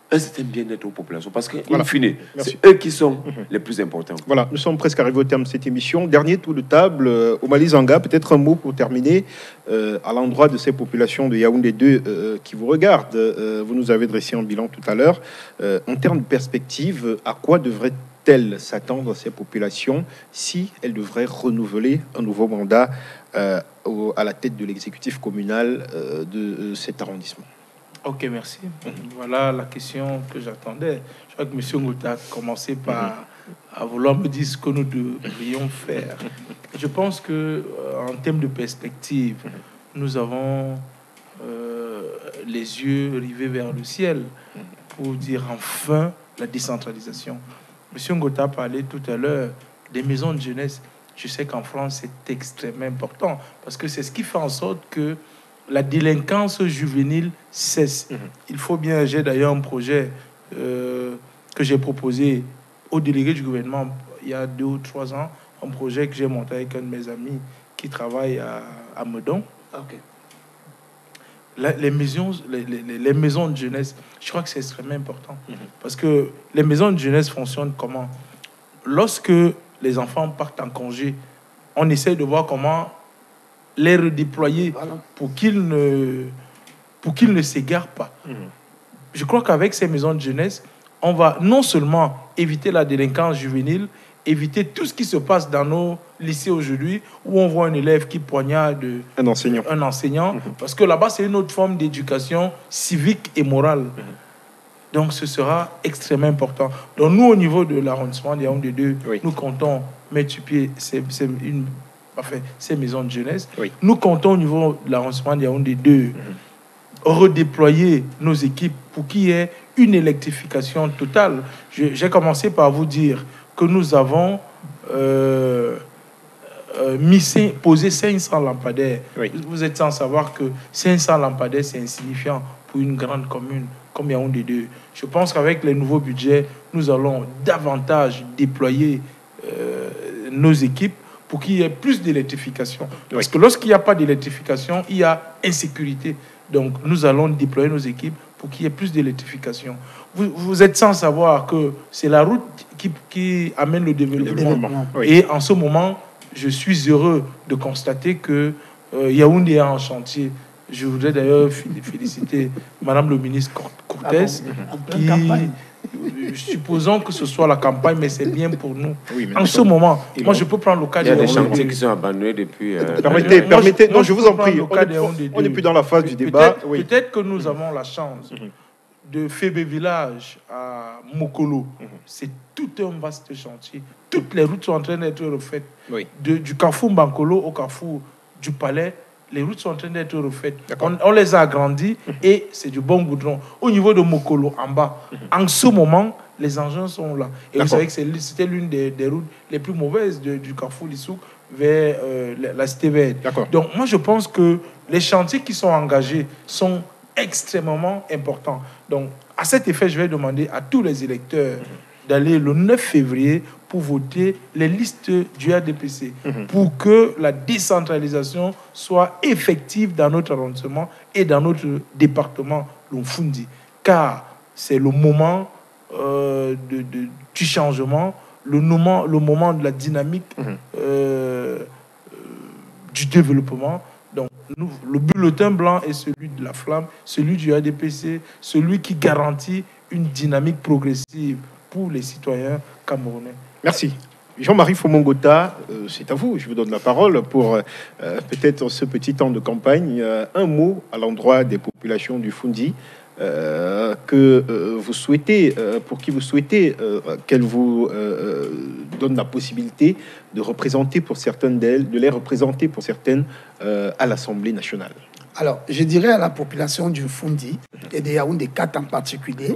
un certain bien-être aux populations. Parce qu'in fine, c'est eux qui sont les plus importants. Voilà, nous sommes presque arrivés au terme de cette émission. Dernier tour de table, Omali Zanga, peut-être un mot pour terminer à l'endroit de ces populations de Yaoundé 2 qui vous regardent. Vous nous avez dressé un bilan tout à l'heure. En termes de perspective, à quoi devraient-elles s'attendre ces populations si elles devraient renouveler un nouveau mandat à la tête de l'exécutif communal de cet arrondissement? Ok, merci. Voilà la question que j'attendais. Je crois que M. Ngota a commencé par à vouloir me dire ce que nous devrions faire. Je pense qu'en termes de perspective, nous avons les yeux rivés vers le ciel pour dire enfin la décentralisation. M. Ngota a parlé tout à l'heure des maisons de jeunesse. Je sais qu'en France, c'est extrêmement important parce que c'est ce qui fait en sorte que la délinquance juvénile cesse. Il faut bien, j'ai d'ailleurs un projet que j'ai proposé au délégué du gouvernement il y a 2 ou 3 ans, un projet que j'ai monté avec un de mes amis qui travaille à Meudon. Ok. Les maisons de jeunesse, je crois que c'est extrêmement important. Parce que les maisons de jeunesse fonctionnent comment? Lorsque les enfants partent en congé, on essaie de voir comment les redéployer pour qu'ils ne s'égarent pas. Je crois qu'avec ces maisons de jeunesse, on va non seulement éviter la délinquance juvénile, éviter tout ce qui se passe dans nos lycées aujourd'hui, où on voit un élève qui poignarde un enseignant, parce que là-bas, c'est une autre forme d'éducation civique et morale. Donc, ce sera extrêmement important. Donc, nous, au niveau de l'arrondissement de Yaoundé 2, nous comptons mettre sur pied ces maisons de jeunesse. Nous comptons, au niveau de l'arrondissement de Yaoundé 2, redéployer nos équipes pour qu'il y ait une électrification totale. J'ai commencé par vous dire que nous avons posé 500 lampadaires. Vous êtes sans savoir que 500 lampadaires, c'est insignifiant pour une grande commune comme Yaoundé 2. Je pense qu'avec les nouveaux budgets, nous allons davantage déployer nos équipes pour qu'il y ait plus d'électrification. Parce que lorsqu'il n'y a pas d'électrification, il y a insécurité. Donc, nous allons déployer nos équipes pour qu'il y ait plus d'électrification. Vous êtes sans savoir que c'est la route qui amène le développement. Et en ce moment, je suis heureux de constater que Yaoundé est en chantier. Je voudrais d'ailleurs féliciter Madame le ministre Cortés, supposons que ce soit la campagne, mais c'est bien pour nous. En ce moment, moi je peux prendre le cas de Yaoundé. Il y a des chantiers qui sont abandonnés depuis... Permettez, non, je vous en prie, on n'est plus dans la phase du débat. Peut-être que nous avons la chance de Fébé Village à Mokolo. C'est tout un vaste chantier. Toutes les routes sont en train d'être refaites. Du carrefour Bankolo au carrefour du Palais, les routes sont en train d'être refaites. On les a agrandies et c'est du bon goudron. Au niveau de Mokolo, en bas, en ce moment, les engins sont là. Et vous savez que c'était l'une des routes les plus mauvaises du carrefour Lissouk vers la cité verte. Donc moi, je pense que les chantiers qui sont engagés sont extrêmement importants. Donc, à cet effet, je vais demander à tous les électeurs d'aller le 9 février pour voter les listes du RDPC, pour que la décentralisation soit effective dans notre arrondissement et dans notre département, l'Umfundi. Car c'est le moment du changement, le moment de la dynamique du développement. Donc, le bulletin blanc est celui de la flamme, celui du RDPC, celui qui garantit une dynamique progressive pour les citoyens camerounais. Merci. Jean-Marie Fomongota, c'est à vous. Je vous donne la parole pour peut-être ce petit temps de campagne. Un mot à l'endroit des populations du Fundi que vous souhaitez, pour qui vous souhaitez qu'elles vous donnent la possibilité de représenter pour certaines d'elles, de les représenter pour certaines à l'Assemblée nationale. Alors, je dirais à la population du Fundi et des Yaoundé 4 en particulier,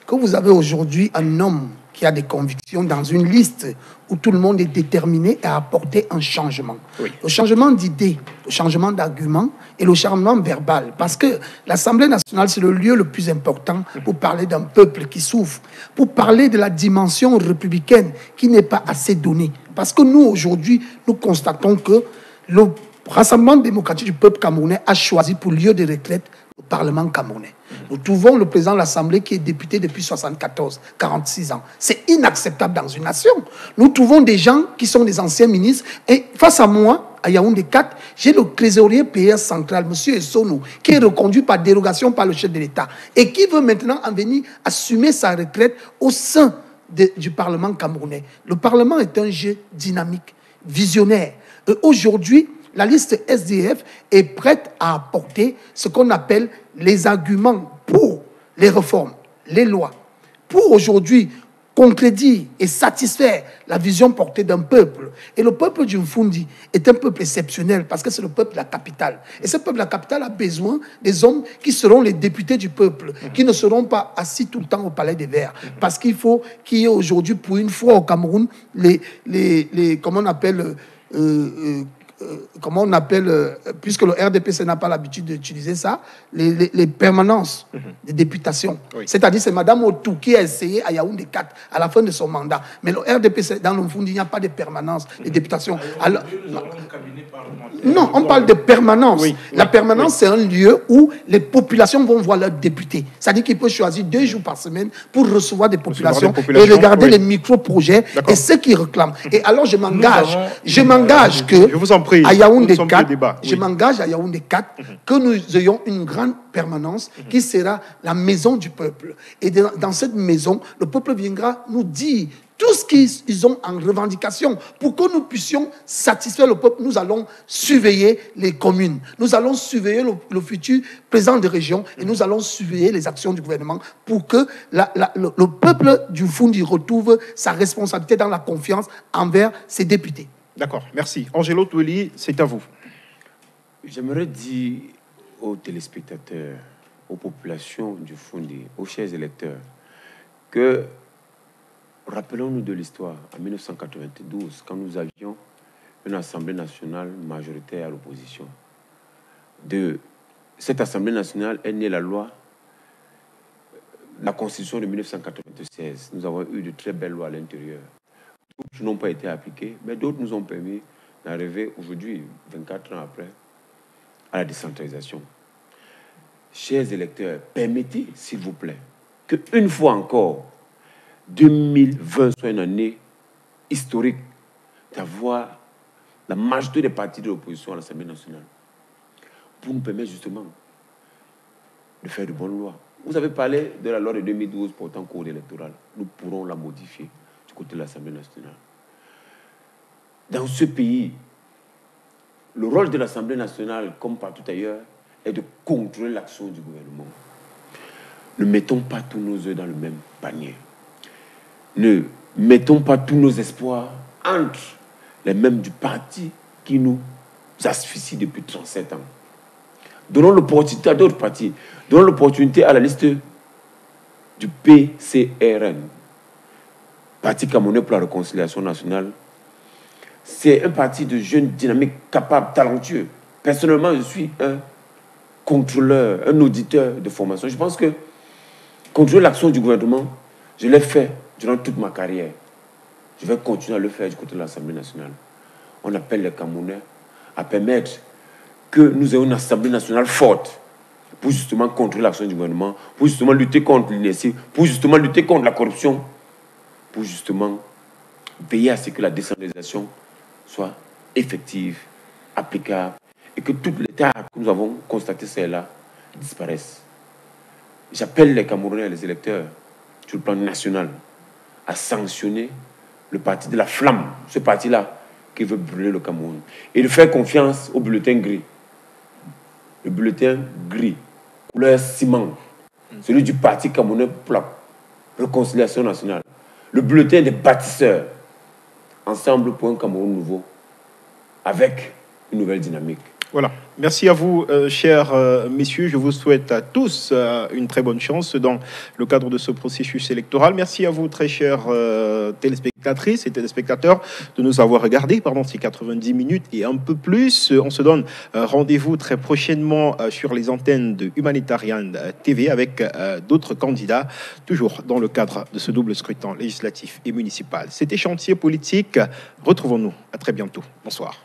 que vous avez aujourd'hui un homme qui a des convictions dans une liste où tout le monde est déterminé à apporter un changement. Le changement d'idées, le changement d'arguments et le changement verbal. Parce que l'Assemblée nationale, c'est le lieu le plus important pour parler d'un peuple qui souffre, pour parler de la dimension républicaine qui n'est pas assez donnée. Parce que nous, aujourd'hui, nous constatons que le Rassemblement démocratique du peuple camerounais a choisi pour lieu de retraite le Parlement camerounais. Nous trouvons le président de l'Assemblée qui est député depuis 74, 46 ans. C'est inacceptable dans une nation. Nous trouvons des gens qui sont des anciens ministres. Et face à moi, à Yaoundé 4, j'ai le trésorier PS central, M. Essonou, qui est reconduit par dérogation par le chef de l'État et qui veut maintenant en venir assumer sa retraite au sein du Parlement camerounais. Le Parlement est un jeu dynamique, visionnaire. Aujourd'hui, la liste SDF est prête à apporter ce qu'on appelle les arguments pour les réformes, les lois, pour aujourd'hui contredire et satisfaire la vision portée d'un peuple. Et le peuple du Mfundi est un peuple exceptionnel parce que c'est le peuple de la capitale. Et ce peuple de la capitale a besoin des hommes qui seront les députés du peuple, qui ne seront pas assis tout le temps au Palais des Verts. Parce qu'il faut qu'il y ait aujourd'hui, pour une fois au Cameroun, comment on appelle... comment on appelle, puisque le RDPC n'a pas l'habitude d'utiliser ça, les permanences des députations. Oui. C'est-à-dire, c'est Mme Otou qui a essayé à Yaoundé 4 à la fin de son mandat. Mais le RDPC, dans le fond, il n'y a pas de permanence des députations. Alors, non, on parle de permanence. Oui. La permanence, c'est un lieu où les populations vont voir leurs députés. C'est-à-dire qu'ils peuvent choisir 2 jours par semaine pour recevoir des populations et regarder les micro-projets et ceux qui réclament. Et alors, je m'engage que je vous en prie, à Yaoundé 4, je m'engage à Yaoundé 4 que nous ayons une grande permanence qui sera la maison du peuple. Et dans cette maison, le peuple viendra nous dire tout ce qu'ils ont en revendication. Pour que nous puissions satisfaire le peuple, nous allons surveiller les communes. Nous allons surveiller le futur président de région et nous allons surveiller les actions du gouvernement pour que le peuple du Foundi retrouve sa responsabilité dans la confiance envers ses députés. D'accord, merci. Angelo Toueli, c'est à vous. J'aimerais dire aux téléspectateurs, aux populations du Foundi, aux chers électeurs, que rappelons-nous de l'histoire, en 1992, quand nous avions une Assemblée nationale majoritaire à l'opposition. De cette Assemblée nationale est née la loi, la Constitution de 1996. Nous avons eu de très belles lois à l'intérieur. Toutes n'ont pas été appliquées, mais d'autres nous ont permis d'arriver aujourd'hui, 24 ans après, à la décentralisation. Chers électeurs, permettez, s'il vous plaît, qu'une fois encore, 2020 soit une année historique d'avoir la majorité des partis de l'opposition à l'Assemblée nationale pour nous permettre justement de faire de bonnes lois. Vous avez parlé de la loi de 2012 portant code électoral. Nous pourrons la modifier du côté de l'Assemblée nationale. Dans ce pays, le rôle de l'Assemblée nationale, comme partout ailleurs, est de contrôler l'action du gouvernement. Ne mettons pas tous nos œufs dans le même panier. Ne mettons pas tous nos espoirs entre les mêmes du parti qui nous asphyxie depuis 37 ans. Donnons l'opportunité à d'autres partis. Donnons l'opportunité à la liste du PCRN, Parti camerounais pour la réconciliation nationale. C'est un parti de jeunes dynamiques, capables, talentueux. Personnellement, je suis un contrôleur, un auditeur de formation. Je pense que contrôler l'action du gouvernement, je l'ai fait durant toute ma carrière. Je vais continuer à le faire du côté de l'Assemblée nationale. On appelle les Camerounais à permettre que nous ayons une Assemblée nationale forte pour justement contrôler l'action du gouvernement, pour justement lutter contre l'INESI, pour justement lutter contre la corruption, pour justement veiller à ce que la décentralisation soit effective, applicable, et que toutes les tâches que nous avons constatées celles-là disparaissent. J'appelle les Camerounais et les électeurs sur le plan national à sanctionner le parti de la flamme, ce parti-là qui veut brûler le Cameroun, et de faire confiance au bulletin gris. Le bulletin gris, couleur ciment, celui du Parti camerounais pour la réconciliation nationale. Le bulletin des bâtisseurs, ensemble pour un Cameroun nouveau, avec une nouvelle dynamique. Voilà. Merci à vous, chers messieurs. Je vous souhaite à tous une très bonne chance dans le cadre de ce processus électoral. Merci à vous, très chers téléspectatrices et téléspectateurs, de nous avoir regardés pendant ces 90 minutes et un peu plus. On se donne rendez-vous très prochainement sur les antennes de Humanitarian TV avec d'autres candidats, toujours dans le cadre de ce double scrutin législatif et municipal. C'était Chantier Politique. Retrouvons-nous à très bientôt. Bonsoir.